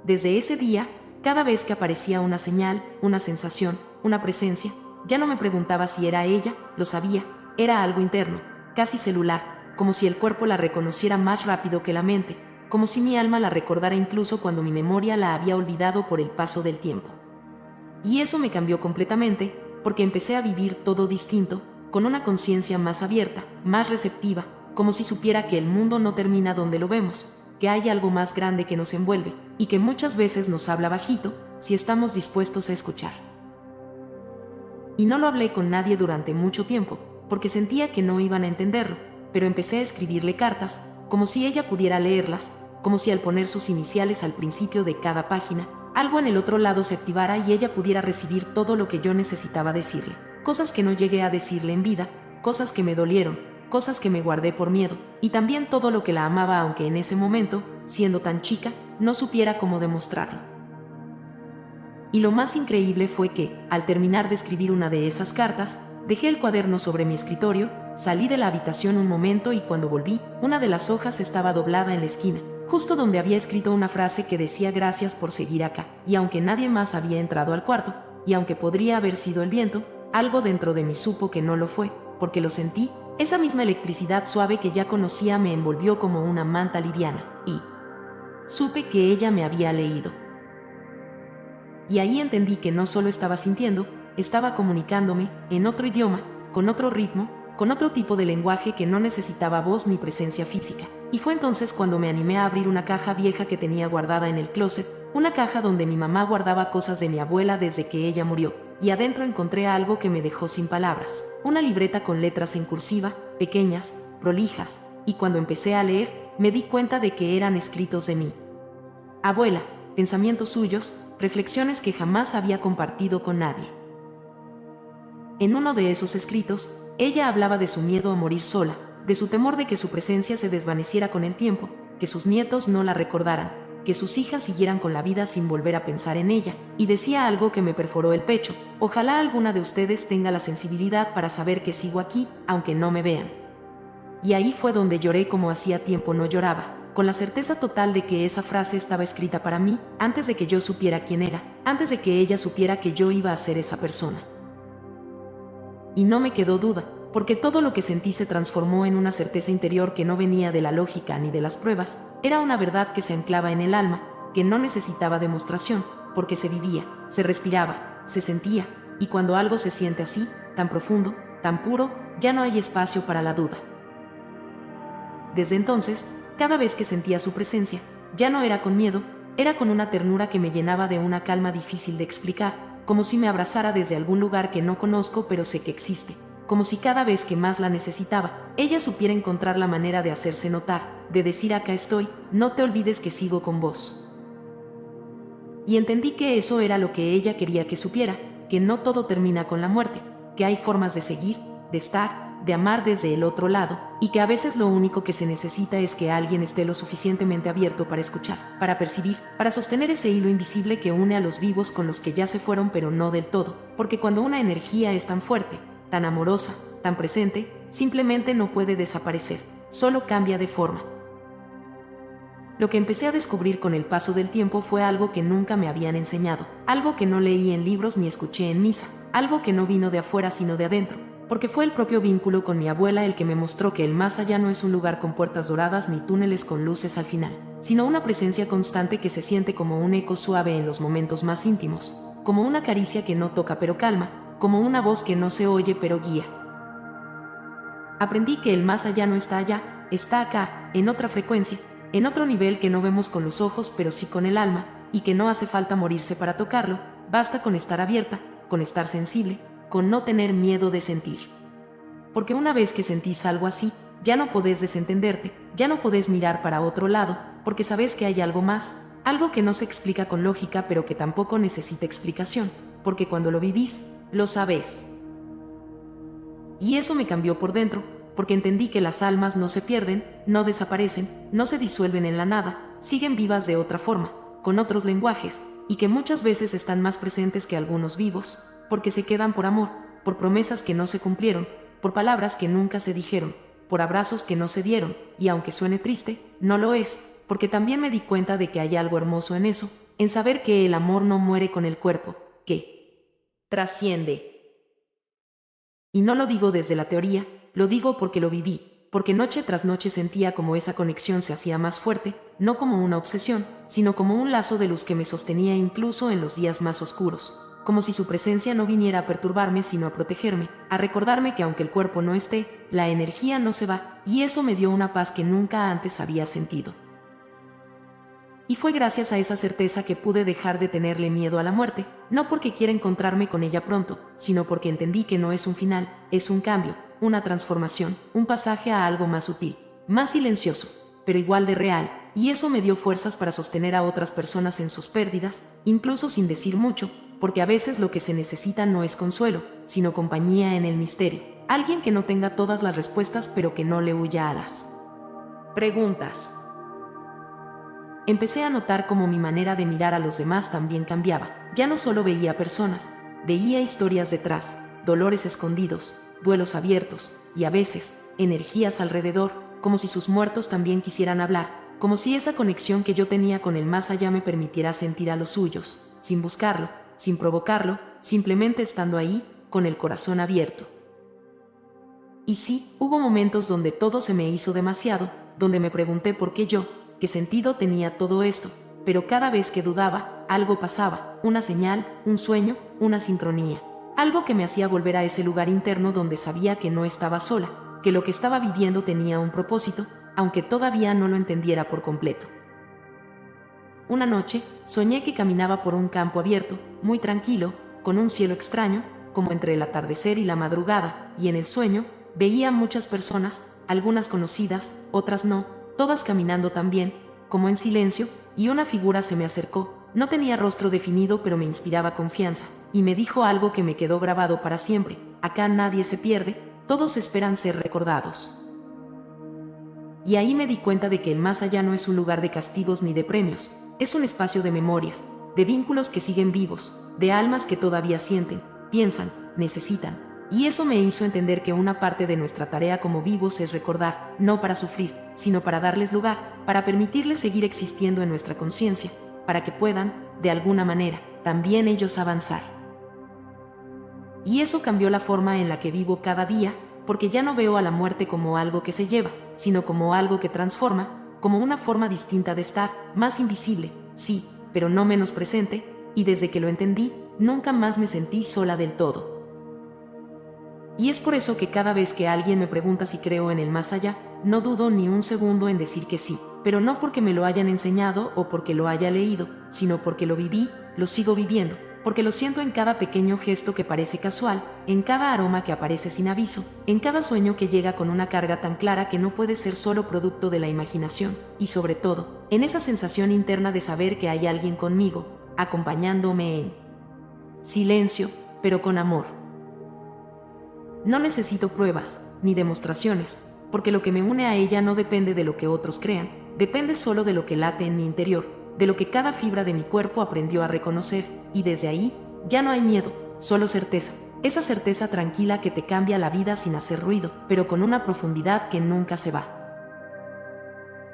Speaker 1: Desde ese día, cada vez que aparecía una señal, una sensación, una presencia, ya no me preguntaba si era ella, lo sabía, era algo interno, casi celular, como si el cuerpo la reconociera más rápido que la mente, como si mi alma la recordara incluso cuando mi memoria la había olvidado por el paso del tiempo. Y eso me cambió completamente, porque empecé a vivir todo distinto, con una conciencia más abierta, más receptiva, como si supiera que el mundo no termina donde lo vemos, que hay algo más grande que nos envuelve, y que muchas veces nos habla bajito, si estamos dispuestos a escuchar. Y no lo hablé con nadie durante mucho tiempo, porque sentía que no iban a entenderlo, pero empecé a escribirle cartas, como si ella pudiera leerlas, como si al poner sus iniciales al principio de cada página, algo en el otro lado se activara y ella pudiera recibir todo lo que yo necesitaba decirle, cosas que no llegué a decirle en vida, cosas que me dolieron, cosas que me guardé por miedo, y también todo lo que la amaba aunque en ese momento, siendo tan chica, no supiera cómo demostrarlo. Y lo más increíble fue que, al terminar de escribir una de esas cartas, dejé el cuaderno sobre mi escritorio, salí de la habitación un momento y cuando volví, una de las hojas estaba doblada en la esquina, justo donde había escrito una frase que decía gracias por seguir acá, y aunque nadie más había entrado al cuarto, y aunque podría haber sido el viento, algo dentro de mí supo que no lo fue, porque lo sentí. Esa misma electricidad suave que ya conocía me envolvió como una manta liviana, y supe que ella me había leído. Y ahí entendí que no solo estaba sintiendo, estaba comunicándome, en otro idioma, con otro ritmo, con otro tipo de lenguaje que no necesitaba voz ni presencia física. Y fue entonces cuando me animé a abrir una caja vieja que tenía guardada en el closet, una caja donde mi mamá guardaba cosas de mi abuela desde que ella murió, y adentro encontré algo que me dejó sin palabras, una libreta con letras en cursiva, pequeñas, prolijas, y cuando empecé a leer, me di cuenta de que eran escritos de mi abuela, pensamientos suyos, reflexiones que jamás había compartido con nadie. En uno de esos escritos, ella hablaba de su miedo a morir sola, de su temor de que su presencia se desvaneciera con el tiempo, que sus nietos no la recordaran, que sus hijas siguieran con la vida sin volver a pensar en ella, y decía algo que me perforó el pecho: ojalá alguna de ustedes tenga la sensibilidad para saber que sigo aquí, aunque no me vean. Y ahí fue donde lloré como hacía tiempo no lloraba, con la certeza total de que esa frase estaba escrita para mí, antes de que yo supiera quién era, antes de que ella supiera que yo iba a ser esa persona. Y no me quedó duda, porque todo lo que sentí se transformó en una certeza interior que no venía de la lógica ni de las pruebas, era una verdad que se anclaba en el alma, que no necesitaba demostración, porque se vivía, se respiraba, se sentía, y cuando algo se siente así, tan profundo, tan puro, ya no hay espacio para la duda. Desde entonces, cada vez que sentía su presencia, ya no era con miedo, era con una ternura que me llenaba de una calma difícil de explicar, como si me abrazara desde algún lugar que no conozco pero sé que existe, como si cada vez que más la necesitaba, ella supiera encontrar la manera de hacerse notar, de decir: acá estoy, no te olvides que sigo con vos. Y entendí que eso era lo que ella quería que supiera, que no todo termina con la muerte, que hay formas de seguir, de estar, de amar desde el otro lado, y que a veces lo único que se necesita es que alguien esté lo suficientemente abierto para escuchar, para percibir, para sostener ese hilo invisible que une a los vivos con los que ya se fueron pero no del todo, porque cuando una energía es tan fuerte, tan amorosa, tan presente, simplemente no puede desaparecer, solo cambia de forma. Lo que empecé a descubrir con el paso del tiempo fue algo que nunca me habían enseñado, algo que no leí en libros ni escuché en misa, algo que no vino de afuera sino de adentro, porque fue el propio vínculo con mi abuela el que me mostró que el más allá no es un lugar con puertas doradas ni túneles con luces al final, sino una presencia constante que se siente como un eco suave en los momentos más íntimos, como una caricia que no toca pero calma, como una voz que no se oye pero guía. Aprendí que el más allá no está allá, está acá, en otra frecuencia, en otro nivel que no vemos con los ojos pero sí con el alma, y que no hace falta morirse para tocarlo, basta con estar abierta, con estar sensible, con no tener miedo de sentir. Porque una vez que sentís algo así, ya no podés desentenderte, ya no podés mirar para otro lado, porque sabés que hay algo más, algo que no se explica con lógica pero que tampoco necesita explicación, porque cuando lo vivís, lo sabés. Y eso me cambió por dentro, porque entendí que las almas no se pierden, no desaparecen, no se disuelven en la nada, siguen vivas de otra forma, con otros lenguajes, y que muchas veces están más presentes que algunos vivos, porque se quedan por amor, por promesas que no se cumplieron, por palabras que nunca se dijeron, por abrazos que no se dieron, y aunque suene triste, no lo es, porque también me di cuenta de que hay algo hermoso en eso, en saber que el amor no muere con el cuerpo, que trasciende. Y no lo digo desde la teoría, lo digo porque lo viví, porque noche tras noche sentía como esa conexión se hacía más fuerte, no como una obsesión, sino como un lazo de luz que me sostenía incluso en los días más oscuros, como si su presencia no viniera a perturbarme sino a protegerme, a recordarme que aunque el cuerpo no esté, la energía no se va, y eso me dio una paz que nunca antes había sentido. Y fue gracias a esa certeza que pude dejar de tenerle miedo a la muerte, no porque quiera encontrarme con ella pronto, sino porque entendí que no es un final, es un cambio, una transformación, un pasaje a algo más sutil, más silencioso, pero igual de real, y eso me dio fuerzas para sostener a otras personas en sus pérdidas, incluso sin decir mucho, porque a veces lo que se necesita no es consuelo, sino compañía en el misterio, alguien que no tenga todas las respuestas pero que no le huya a las preguntas. Empecé a notar cómo mi manera de mirar a los demás también cambiaba. Ya no solo veía personas, veía historias detrás, dolores escondidos, duelos abiertos, y a veces, energías alrededor, como si sus muertos también quisieran hablar, como si esa conexión que yo tenía con el más allá me permitiera sentir a los suyos, sin buscarlo, sin provocarlo, simplemente estando ahí, con el corazón abierto. Y sí, hubo momentos donde todo se me hizo demasiado, donde me pregunté por qué yo, qué sentido tenía todo esto, pero cada vez que dudaba, algo pasaba, una señal, un sueño, una sincronía. Algo que me hacía volver a ese lugar interno donde sabía que no estaba sola, que lo que estaba viviendo tenía un propósito, aunque todavía no lo entendiera por completo. Una noche, soñé que caminaba por un campo abierto, muy tranquilo, con un cielo extraño, como entre el atardecer y la madrugada, y en el sueño, veía muchas personas, algunas conocidas, otras no, todas caminando también, como en silencio, y una figura se me acercó. No tenía rostro definido, pero me inspiraba confianza, y me dijo algo que me quedó grabado para siempre: acá nadie se pierde, todos esperan ser recordados. Y ahí me di cuenta de que el más allá no es un lugar de castigos ni de premios, es un espacio de memorias, de vínculos que siguen vivos, de almas que todavía sienten, piensan, necesitan. Y eso me hizo entender que una parte de nuestra tarea como vivos es recordar, no para sufrir, sino para darles lugar, para permitirles seguir existiendo en nuestra conciencia, para que puedan, de alguna manera, también ellos avanzar. Y eso cambió la forma en la que vivo cada día, porque ya no veo a la muerte como algo que se lleva, sino como algo que transforma, como una forma distinta de estar, más invisible, sí, pero no menos presente, y desde que lo entendí, nunca más me sentí sola del todo. Y es por eso que cada vez que alguien me pregunta si creo en el más allá, no dudo ni un segundo en decir que sí, pero no porque me lo hayan enseñado o porque lo haya leído, sino porque lo viví, lo sigo viviendo, porque lo siento en cada pequeño gesto que parece casual, en cada aroma que aparece sin aviso, en cada sueño que llega con una carga tan clara que no puede ser solo producto de la imaginación, y sobre todo, en esa sensación interna de saber que hay alguien conmigo, acompañándome en silencio, pero con amor. No necesito pruebas, ni demostraciones, porque lo que me une a ella no depende de lo que otros crean, depende solo de lo que late en mi interior, de lo que cada fibra de mi cuerpo aprendió a reconocer, y desde ahí, ya no hay miedo, solo certeza. Esa certeza tranquila que te cambia la vida sin hacer ruido, pero con una profundidad que nunca se va.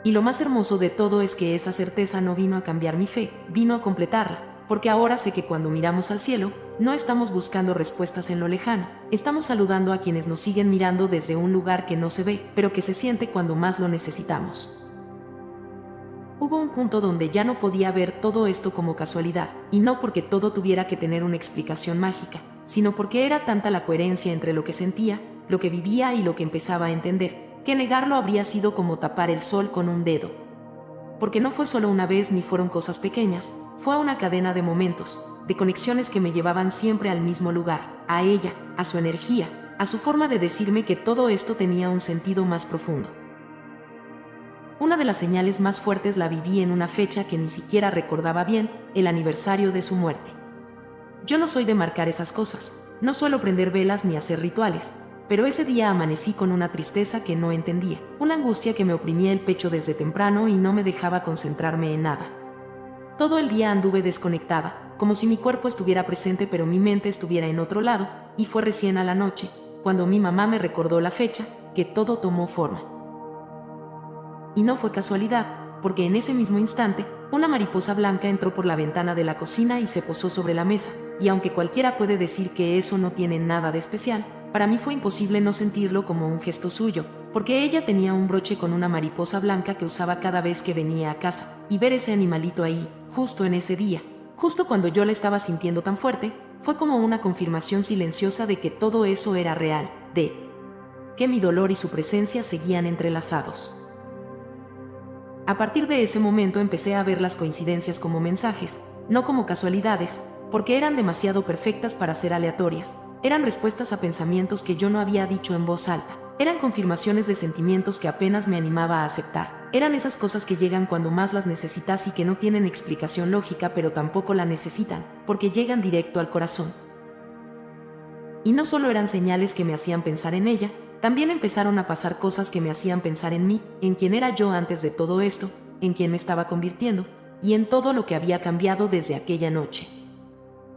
Speaker 1: Y lo más hermoso de todo es que esa certeza no vino a cambiar mi fe, vino a completarla. Porque ahora sé que cuando miramos al cielo, no estamos buscando respuestas en lo lejano, estamos saludando a quienes nos siguen mirando desde un lugar que no se ve, pero que se siente cuando más lo necesitamos. Hubo un punto donde ya no podía ver todo esto como casualidad, y no porque todo tuviera que tener una explicación mágica, sino porque era tanta la coherencia entre lo que sentía, lo que vivía y lo que empezaba a entender, que negarlo habría sido como tapar el sol con un dedo. Porque no fue solo una vez ni fueron cosas pequeñas, fue una cadena de momentos, de conexiones que me llevaban siempre al mismo lugar, a ella, a su energía, a su forma de decirme que todo esto tenía un sentido más profundo. Una de las señales más fuertes la viví en una fecha que ni siquiera recordaba bien, el aniversario de su muerte. Yo no soy de marcar esas cosas, no suelo prender velas ni hacer rituales, pero ese día amanecí con una tristeza que no entendía, una angustia que me oprimía el pecho desde temprano y no me dejaba concentrarme en nada. Todo el día anduve desconectada, como si mi cuerpo estuviera presente pero mi mente estuviera en otro lado, y fue recién a la noche, cuando mi mamá me recordó la fecha, que todo tomó forma. Y no fue casualidad, porque en ese mismo instante, una mariposa blanca entró por la ventana de la cocina y se posó sobre la mesa, y aunque cualquiera puede decir que eso no tiene nada de especial, para mí fue imposible no sentirlo como un gesto suyo, porque ella tenía un broche con una mariposa blanca que usaba cada vez que venía a casa, y ver ese animalito ahí, justo en ese día, justo cuando yo la estaba sintiendo tan fuerte, fue como una confirmación silenciosa de que todo eso era real, de que mi dolor y su presencia seguían entrelazados. A partir de ese momento empecé a ver las coincidencias como mensajes, no como casualidades, porque eran demasiado perfectas para ser aleatorias, eran respuestas a pensamientos que yo no había dicho en voz alta, eran confirmaciones de sentimientos que apenas me animaba a aceptar, eran esas cosas que llegan cuando más las necesitas y que no tienen explicación lógica pero tampoco la necesitan, porque llegan directo al corazón. Y no solo eran señales que me hacían pensar en ella, también empezaron a pasar cosas que me hacían pensar en mí, en quién era yo antes de todo esto, en quién me estaba convirtiendo, y en todo lo que había cambiado desde aquella noche.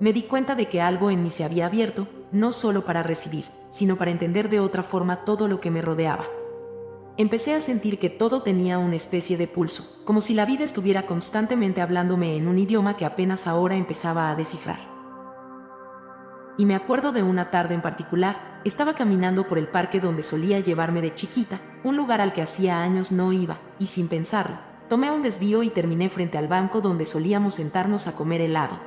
Speaker 1: Me di cuenta de que algo en mí se había abierto, no solo para recibir, sino para entender de otra forma todo lo que me rodeaba. Empecé a sentir que todo tenía una especie de pulso, como si la vida estuviera constantemente hablándome en un idioma que apenas ahora empezaba a descifrar. Y me acuerdo de una tarde en particular, estaba caminando por el parque donde solía llevarme de chiquita, un lugar al que hacía años no iba, y sin pensarlo, tomé un desvío y terminé frente al banco donde solíamos sentarnos a comer helado.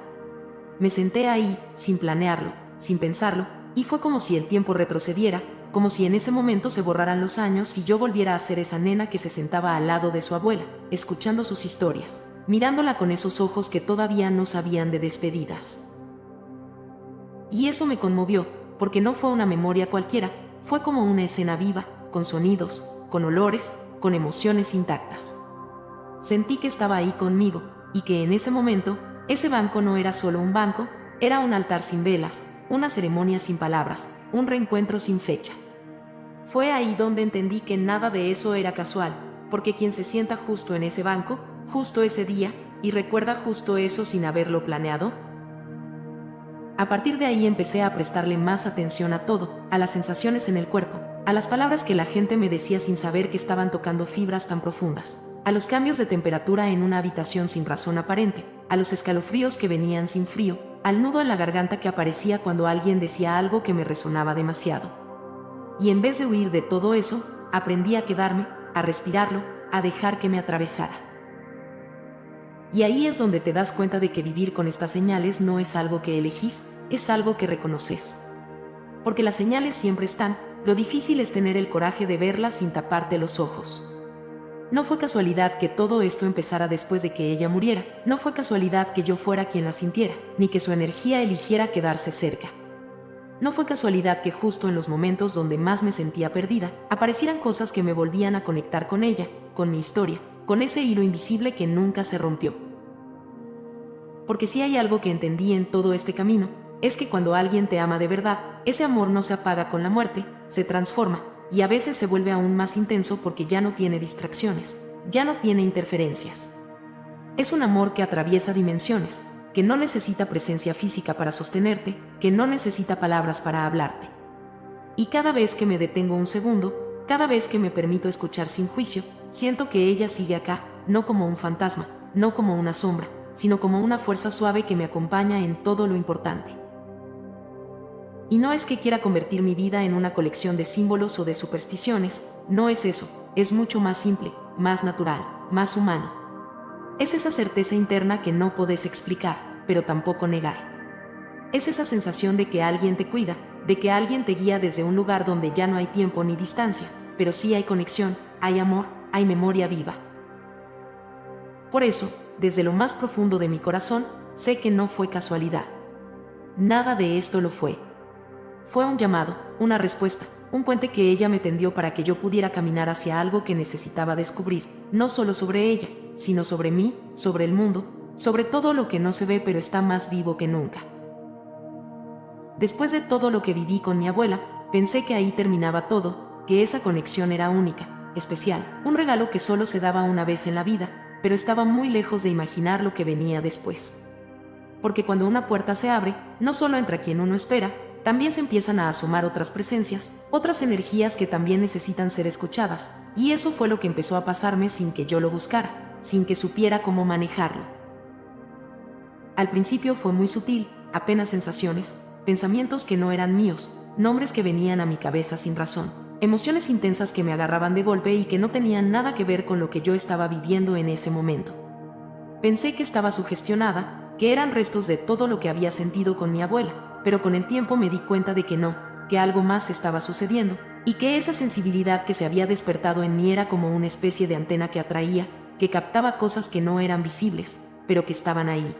Speaker 1: Me senté ahí, sin planearlo, sin pensarlo, y fue como si el tiempo retrocediera, como si en ese momento se borraran los años y yo volviera a ser esa nena que se sentaba al lado de su abuela, escuchando sus historias, mirándola con esos ojos que todavía no sabían de despedidas. Y eso me conmovió, porque no fue una memoria cualquiera, fue como una escena viva, con sonidos, con olores, con emociones intactas. Sentí que estaba ahí conmigo, y que en ese momento, ese banco no era solo un banco, era un altar sin velas, una ceremonia sin palabras, un reencuentro sin fecha. Fue ahí donde entendí que nada de eso era casual, porque quien se sienta justo en ese banco, justo ese día, y recuerda justo eso sin haberlo planeado. A partir de ahí empecé a prestarle más atención a todo, a las sensaciones en el cuerpo, a las palabras que la gente me decía sin saber que estaban tocando fibras tan profundas, a los cambios de temperatura en una habitación sin razón aparente, a los escalofríos que venían sin frío, al nudo en la garganta que aparecía cuando alguien decía algo que me resonaba demasiado. Y en vez de huir de todo eso, aprendí a quedarme, a respirarlo, a dejar que me atravesara. Y ahí es donde te das cuenta de que vivir con estas señales no es algo que elegís, es algo que reconoces. Porque las señales siempre están, lo difícil es tener el coraje de verlas sin taparte los ojos. No fue casualidad que todo esto empezara después de que ella muriera, no fue casualidad que yo fuera quien la sintiera, ni que su energía eligiera quedarse cerca. No fue casualidad que justo en los momentos donde más me sentía perdida, aparecieran cosas que me volvían a conectar con ella, con mi historia, con ese hilo invisible que nunca se rompió. Porque si hay algo que entendí en todo este camino, es que cuando alguien te ama de verdad, ese amor no se apaga con la muerte, se transforma, y a veces se vuelve aún más intenso porque ya no tiene distracciones, ya no tiene interferencias. Es un amor que atraviesa dimensiones, que no necesita presencia física para sostenerte, que no necesita palabras para hablarte. Y cada vez que me detengo un segundo, cada vez que me permito escuchar sin juicio, siento que ella sigue acá, no como un fantasma, no como una sombra, sino como una fuerza suave que me acompaña en todo lo importante. Y no es que quiera convertir mi vida en una colección de símbolos o de supersticiones, no es eso, es mucho más simple, más natural, más humano. Es esa certeza interna que no podés explicar, pero tampoco negar. Es esa sensación de que alguien te cuida, de que alguien te guía desde un lugar donde ya no hay tiempo ni distancia, pero sí hay conexión, hay amor, hay memoria viva. Por eso, desde lo más profundo de mi corazón, sé que no fue casualidad. Nada de esto lo fue. Fue un llamado, una respuesta, un puente que ella me tendió para que yo pudiera caminar hacia algo que necesitaba descubrir, no solo sobre ella, sino sobre mí, sobre el mundo, sobre todo lo que no se ve pero está más vivo que nunca. Después de todo lo que viví con mi abuela, pensé que ahí terminaba todo, que esa conexión era única, especial, un regalo que solo se daba una vez en la vida, pero estaba muy lejos de imaginar lo que venía después. Porque cuando una puerta se abre, no solo entra quien uno espera, también se empiezan a asomar otras presencias, otras energías que también necesitan ser escuchadas, y eso fue lo que empezó a pasarme sin que yo lo buscara, sin que supiera cómo manejarlo. Al principio fue muy sutil, apenas sensaciones, pensamientos que no eran míos, nombres que venían a mi cabeza sin razón, emociones intensas que me agarraban de golpe y que no tenían nada que ver con lo que yo estaba viviendo en ese momento. Pensé que estaba sugestionada, que eran restos de todo lo que había sentido con mi abuela, pero con el tiempo me di cuenta de que no, que algo más estaba sucediendo, y que esa sensibilidad que se había despertado en mí era como una especie de antena que atraía, que captaba cosas que no eran visibles, pero que estaban ahí.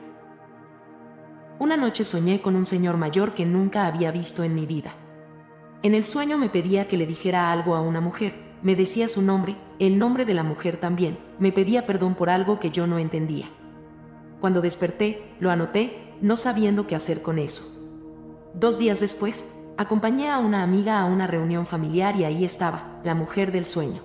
Speaker 1: Una noche soñé con un señor mayor que nunca había visto en mi vida. En el sueño me pedía que le dijera algo a una mujer, me decía su nombre, el nombre de la mujer también, me pedía perdón por algo que yo no entendía. Cuando desperté, lo anoté, no sabiendo qué hacer con eso. 2 días después, acompañé a una amiga a una reunión familiar y ahí estaba, la mujer del sueño.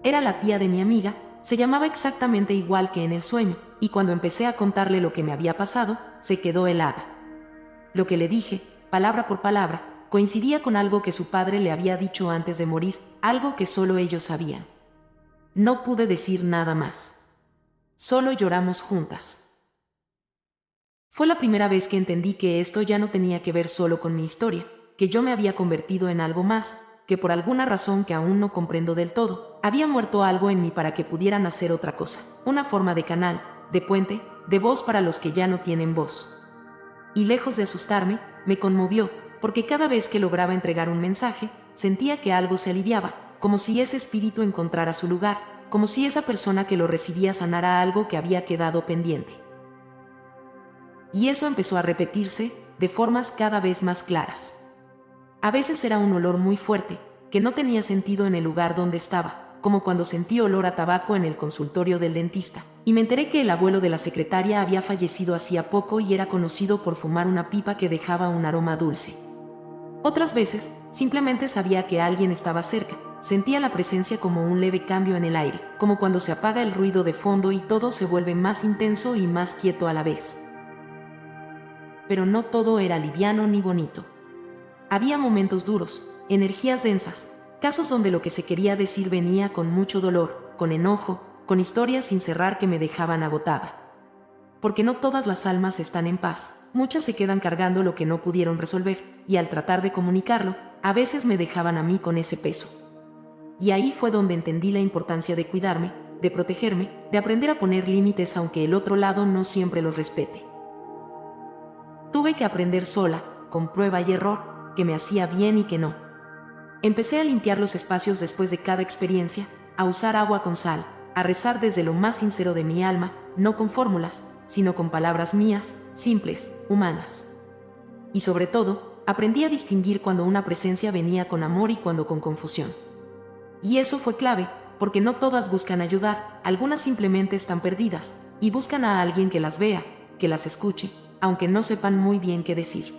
Speaker 1: Era la tía de mi amiga, se llamaba exactamente igual que en el sueño, y cuando empecé a contarle lo que me había pasado, se quedó helada. Lo que le dije, palabra por palabra, coincidía con algo que su padre le había dicho antes de morir, algo que solo ellos sabían. No pude decir nada más. Solo lloramos juntas. Fue la primera vez que entendí que esto ya no tenía que ver solo con mi historia, que yo me había convertido en algo más, que por alguna razón que aún no comprendo del todo, había muerto algo en mí para que pudieran hacer otra cosa, una forma de canal, de puente, de voz para los que ya no tienen voz. Y lejos de asustarme, me conmovió, porque cada vez que lograba entregar un mensaje, sentía que algo se aliviaba, como si ese espíritu encontrara su lugar, como si esa persona que lo recibía sanara algo que había quedado pendiente. Y eso empezó a repetirse, de formas cada vez más claras. A veces era un olor muy fuerte, que no tenía sentido en el lugar donde estaba, como cuando sentí olor a tabaco en el consultorio del dentista, y me enteré que el abuelo de la secretaria había fallecido hacía poco y era conocido por fumar una pipa que dejaba un aroma dulce. Otras veces, simplemente sabía que alguien estaba cerca, sentía la presencia como un leve cambio en el aire, como cuando se apaga el ruido de fondo y todo se vuelve más intenso y más quieto a la vez. Pero no todo era liviano ni bonito. Había momentos duros, energías densas, casos donde lo que se quería decir venía con mucho dolor, con enojo, con historias sin cerrar que me dejaban agotada. Porque no todas las almas están en paz, muchas se quedan cargando lo que no pudieron resolver, y al tratar de comunicarlo, a veces me dejaban a mí con ese peso. Y ahí fue donde entendí la importancia de cuidarme, de protegerme, de aprender a poner límites aunque el otro lado no siempre los respete. Tuve que aprender sola, con prueba y error, que me hacía bien y que no. Empecé a limpiar los espacios después de cada experiencia, a usar agua con sal, a rezar desde lo más sincero de mi alma, no con fórmulas, sino con palabras mías, simples, humanas. Y sobre todo, aprendí a distinguir cuando una presencia venía con amor y cuando con confusión. Y eso fue clave, porque no todas buscan ayudar, algunas simplemente están perdidas, y buscan a alguien que las vea, que las escuche, aunque no sepan muy bien qué decir.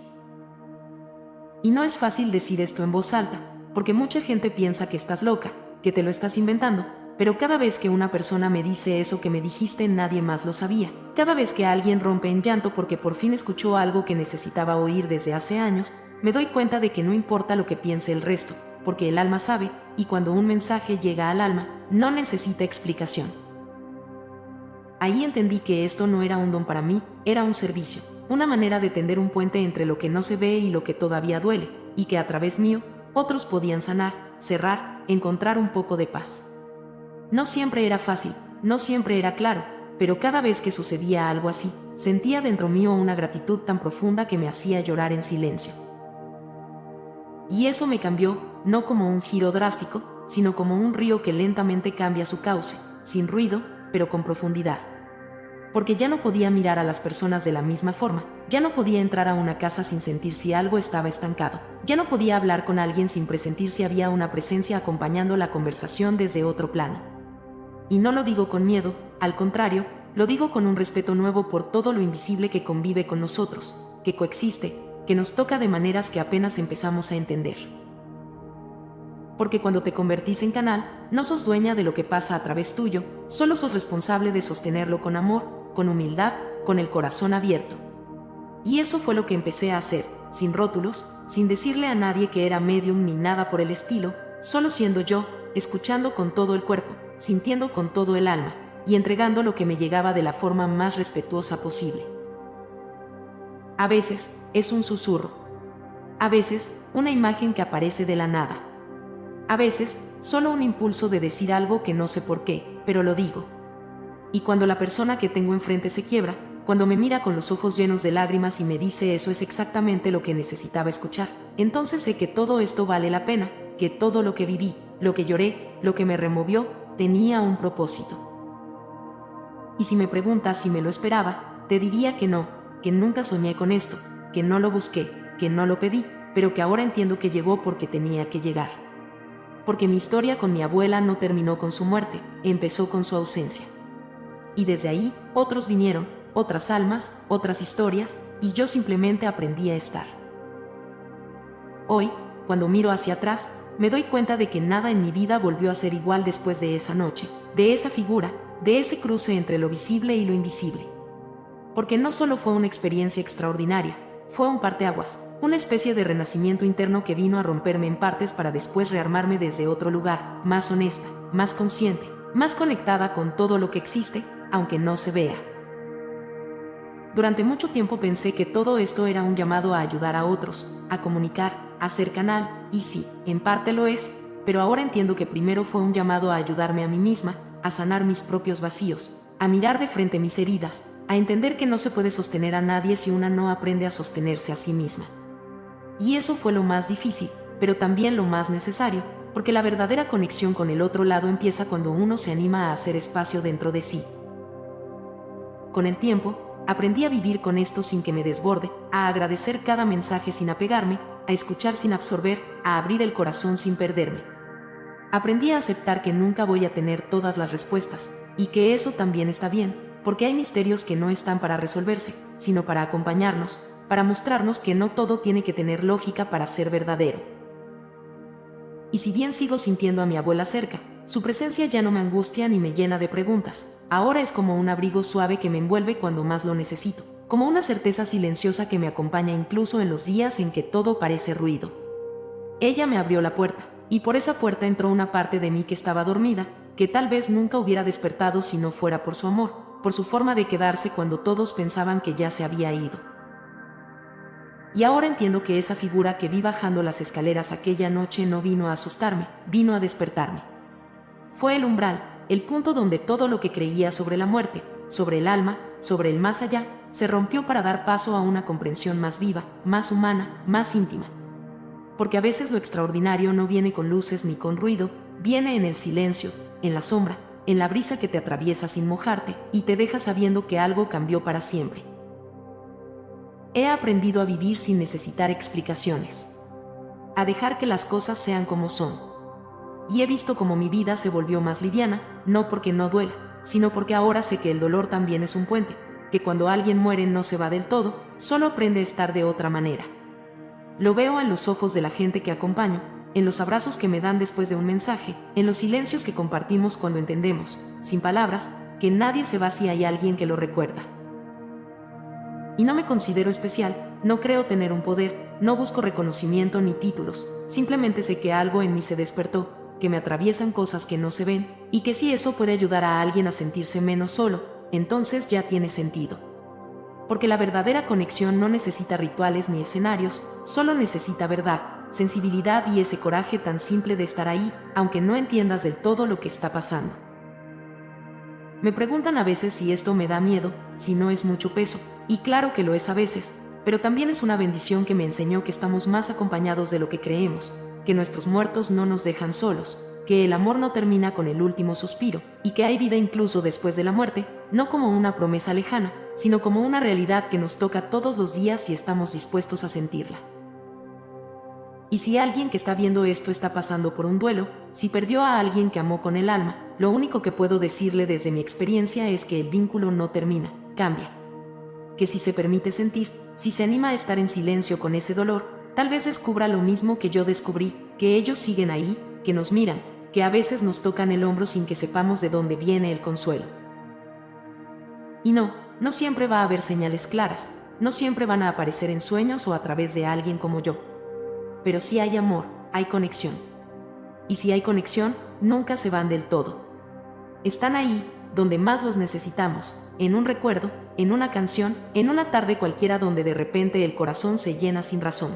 Speaker 1: Y no es fácil decir esto en voz alta, porque mucha gente piensa que estás loca, que te lo estás inventando, pero cada vez que una persona me dice eso que me dijiste nadie más lo sabía, cada vez que alguien rompe en llanto porque por fin escuchó algo que necesitaba oír desde hace años, me doy cuenta de que no importa lo que piense el resto, porque el alma sabe, y cuando un mensaje llega al alma, no necesita explicación. Ahí entendí que esto no era un don para mí, era un servicio, una manera de tender un puente entre lo que no se ve y lo que todavía duele, y que a través mío, otros podían sanar, cerrar, encontrar un poco de paz. No siempre era fácil, no siempre era claro, pero cada vez que sucedía algo así, sentía dentro mío una gratitud tan profunda que me hacía llorar en silencio. Y eso me cambió, no como un giro drástico, sino como un río que lentamente cambia su cauce, sin ruido, pero con profundidad. Porque ya no podía mirar a las personas de la misma forma, ya no podía entrar a una casa sin sentir si algo estaba estancado, ya no podía hablar con alguien sin presentir si había una presencia acompañando la conversación desde otro plano. Y no lo digo con miedo, al contrario, lo digo con un respeto nuevo por todo lo invisible que convive con nosotros, que coexiste, que nos toca de maneras que apenas empezamos a entender. Porque cuando te convertís en canal, no sos dueña de lo que pasa a través tuyo, solo sos responsable de sostenerlo con amor, con humildad, con el corazón abierto. Y eso fue lo que empecé a hacer, sin rótulos, sin decirle a nadie que era medium ni nada por el estilo, solo siendo yo, escuchando con todo el cuerpo, sintiendo con todo el alma, y entregando lo que me llegaba de la forma más respetuosa posible. A veces, es un susurro. A veces, una imagen que aparece de la nada. A veces, solo un impulso de decir algo que no sé por qué, pero lo digo. Y cuando la persona que tengo enfrente se quiebra, cuando me mira con los ojos llenos de lágrimas y me dice eso es exactamente lo que necesitaba escuchar, entonces sé que todo esto vale la pena, que todo lo que viví, lo que lloré, lo que me removió, tenía un propósito. Y si me preguntas si me lo esperaba, te diría que no, que nunca soñé con esto, que no lo busqué, que no lo pedí, pero que ahora entiendo que llegó porque tenía que llegar. Porque mi historia con mi abuela no terminó con su muerte, empezó con su ausencia. Y desde ahí, otros vinieron, otras almas, otras historias, y yo simplemente aprendí a estar. Hoy, cuando miro hacia atrás, me doy cuenta de que nada en mi vida volvió a ser igual después de esa noche, de esa figura, de ese cruce entre lo visible y lo invisible. Porque no solo fue una experiencia extraordinaria, fue un parteaguas, una especie de renacimiento interno que vino a romperme en partes para después rearmarme desde otro lugar, más honesta, más consciente, más conectada con todo lo que existe, aunque no se vea. Durante mucho tiempo pensé que todo esto era un llamado a ayudar a otros, a comunicar, a ser canal, y sí, en parte lo es, pero ahora entiendo que primero fue un llamado a ayudarme a mí misma, a sanar mis propios vacíos, a mirar de frente mis heridas, a entender que no se puede sostener a nadie si una no aprende a sostenerse a sí misma. Y eso fue lo más difícil, pero también lo más necesario, porque la verdadera conexión con el otro lado empieza cuando uno se anima a hacer espacio dentro de sí. Con el tiempo, aprendí a vivir con esto sin que me desborde, a agradecer cada mensaje sin apegarme, a escuchar sin absorber, a abrir el corazón sin perderme. Aprendí a aceptar que nunca voy a tener todas las respuestas, y que eso también está bien, porque hay misterios que no están para resolverse, sino para acompañarnos, para mostrarnos que no todo tiene que tener lógica para ser verdadero. Y si bien sigo sintiendo a mi abuela cerca, su presencia ya no me angustia ni me llena de preguntas. Ahora es como un abrigo suave que me envuelve cuando más lo necesito, como una certeza silenciosa que me acompaña incluso en los días en que todo parece ruido. Ella me abrió la puerta, y por esa puerta entró una parte de mí que estaba dormida, que tal vez nunca hubiera despertado si no fuera por su amor, por su forma de quedarse cuando todos pensaban que ya se había ido. Y ahora entiendo que esa figura que vi bajando las escaleras aquella noche no vino a asustarme, vino a despertarme. Fue el umbral, el punto donde todo lo que creía sobre la muerte, sobre el alma, sobre el más allá, se rompió para dar paso a una comprensión más viva, más humana, más íntima. Porque a veces lo extraordinario no viene con luces ni con ruido, viene en el silencio, en la sombra, en la brisa que te atraviesa sin mojarte y te deja sabiendo que algo cambió para siempre. He aprendido a vivir sin necesitar explicaciones, a dejar que las cosas sean como son. Y he visto cómo mi vida se volvió más liviana, no porque no duela, sino porque ahora sé que el dolor también es un puente, que cuando alguien muere no se va del todo, solo aprende a estar de otra manera. Lo veo en los ojos de la gente que acompaño, en los abrazos que me dan después de un mensaje, en los silencios que compartimos cuando entendemos, sin palabras, que nadie se va si hay alguien que lo recuerda. Y no me considero especial, no creo tener un poder, no busco reconocimiento ni títulos, simplemente sé que algo en mí se despertó, que me atraviesan cosas que no se ven, y que si eso puede ayudar a alguien a sentirse menos solo, entonces ya tiene sentido. Porque la verdadera conexión no necesita rituales ni escenarios, solo necesita verdad, sensibilidad y ese coraje tan simple de estar ahí, aunque no entiendas del todo lo que está pasando. Me preguntan a veces si esto me da miedo, si no es mucho peso, y claro que lo es a veces, pero también es una bendición que me enseñó que estamos más acompañados de lo que creemos, que nuestros muertos no nos dejan solos, que el amor no termina con el último suspiro, y que hay vida incluso después de la muerte, no como una promesa lejana, sino como una realidad que nos toca todos los días si estamos dispuestos a sentirla. Y si alguien que está viendo esto está pasando por un duelo, si perdió a alguien que amó con el alma, lo único que puedo decirle desde mi experiencia es que el vínculo no termina, cambia. Que si se permite sentir, si se anima a estar en silencio con ese dolor, tal vez descubra lo mismo que yo descubrí, que ellos siguen ahí, que nos miran, que a veces nos tocan el hombro sin que sepamos de dónde viene el consuelo. Y no siempre va a haber señales claras, no siempre van a aparecer en sueños o a través de alguien como yo. Pero si hay amor, hay conexión. Y si hay conexión, nunca se van del todo. Están ahí, donde más los necesitamos, en un recuerdo, en una canción, en una tarde cualquiera donde de repente el corazón se llena sin razón.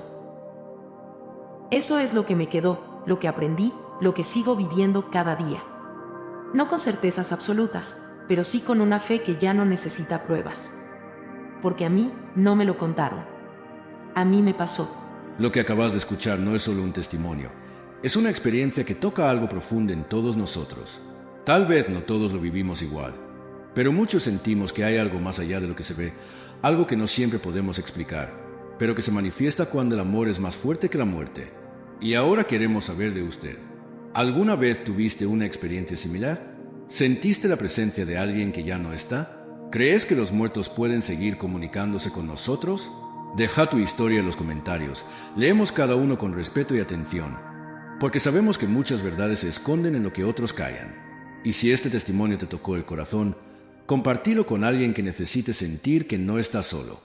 Speaker 1: Eso es lo que me quedó, lo que aprendí, lo que sigo viviendo cada día. No con certezas absolutas, pero sí con una fe que ya no necesita pruebas. Porque a mí no me lo contaron. A mí me pasó.
Speaker 2: Lo que acabas de escuchar no es solo un testimonio, es una experiencia que toca algo profundo en todos nosotros. Tal vez no todos lo vivimos igual, pero muchos sentimos que hay algo más allá de lo que se ve, algo que no siempre podemos explicar, pero que se manifiesta cuando el amor es más fuerte que la muerte. Y ahora queremos saber de usted. ¿Alguna vez tuviste una experiencia similar? ¿Sentiste la presencia de alguien que ya no está? ¿Crees que los muertos pueden seguir comunicándose con nosotros? Deja tu historia en los comentarios. Leemos cada uno con respeto y atención, porque sabemos que muchas verdades se esconden en lo que otros callan. Y si este testimonio te tocó el corazón, compartilo con alguien que necesite sentir que no está solo.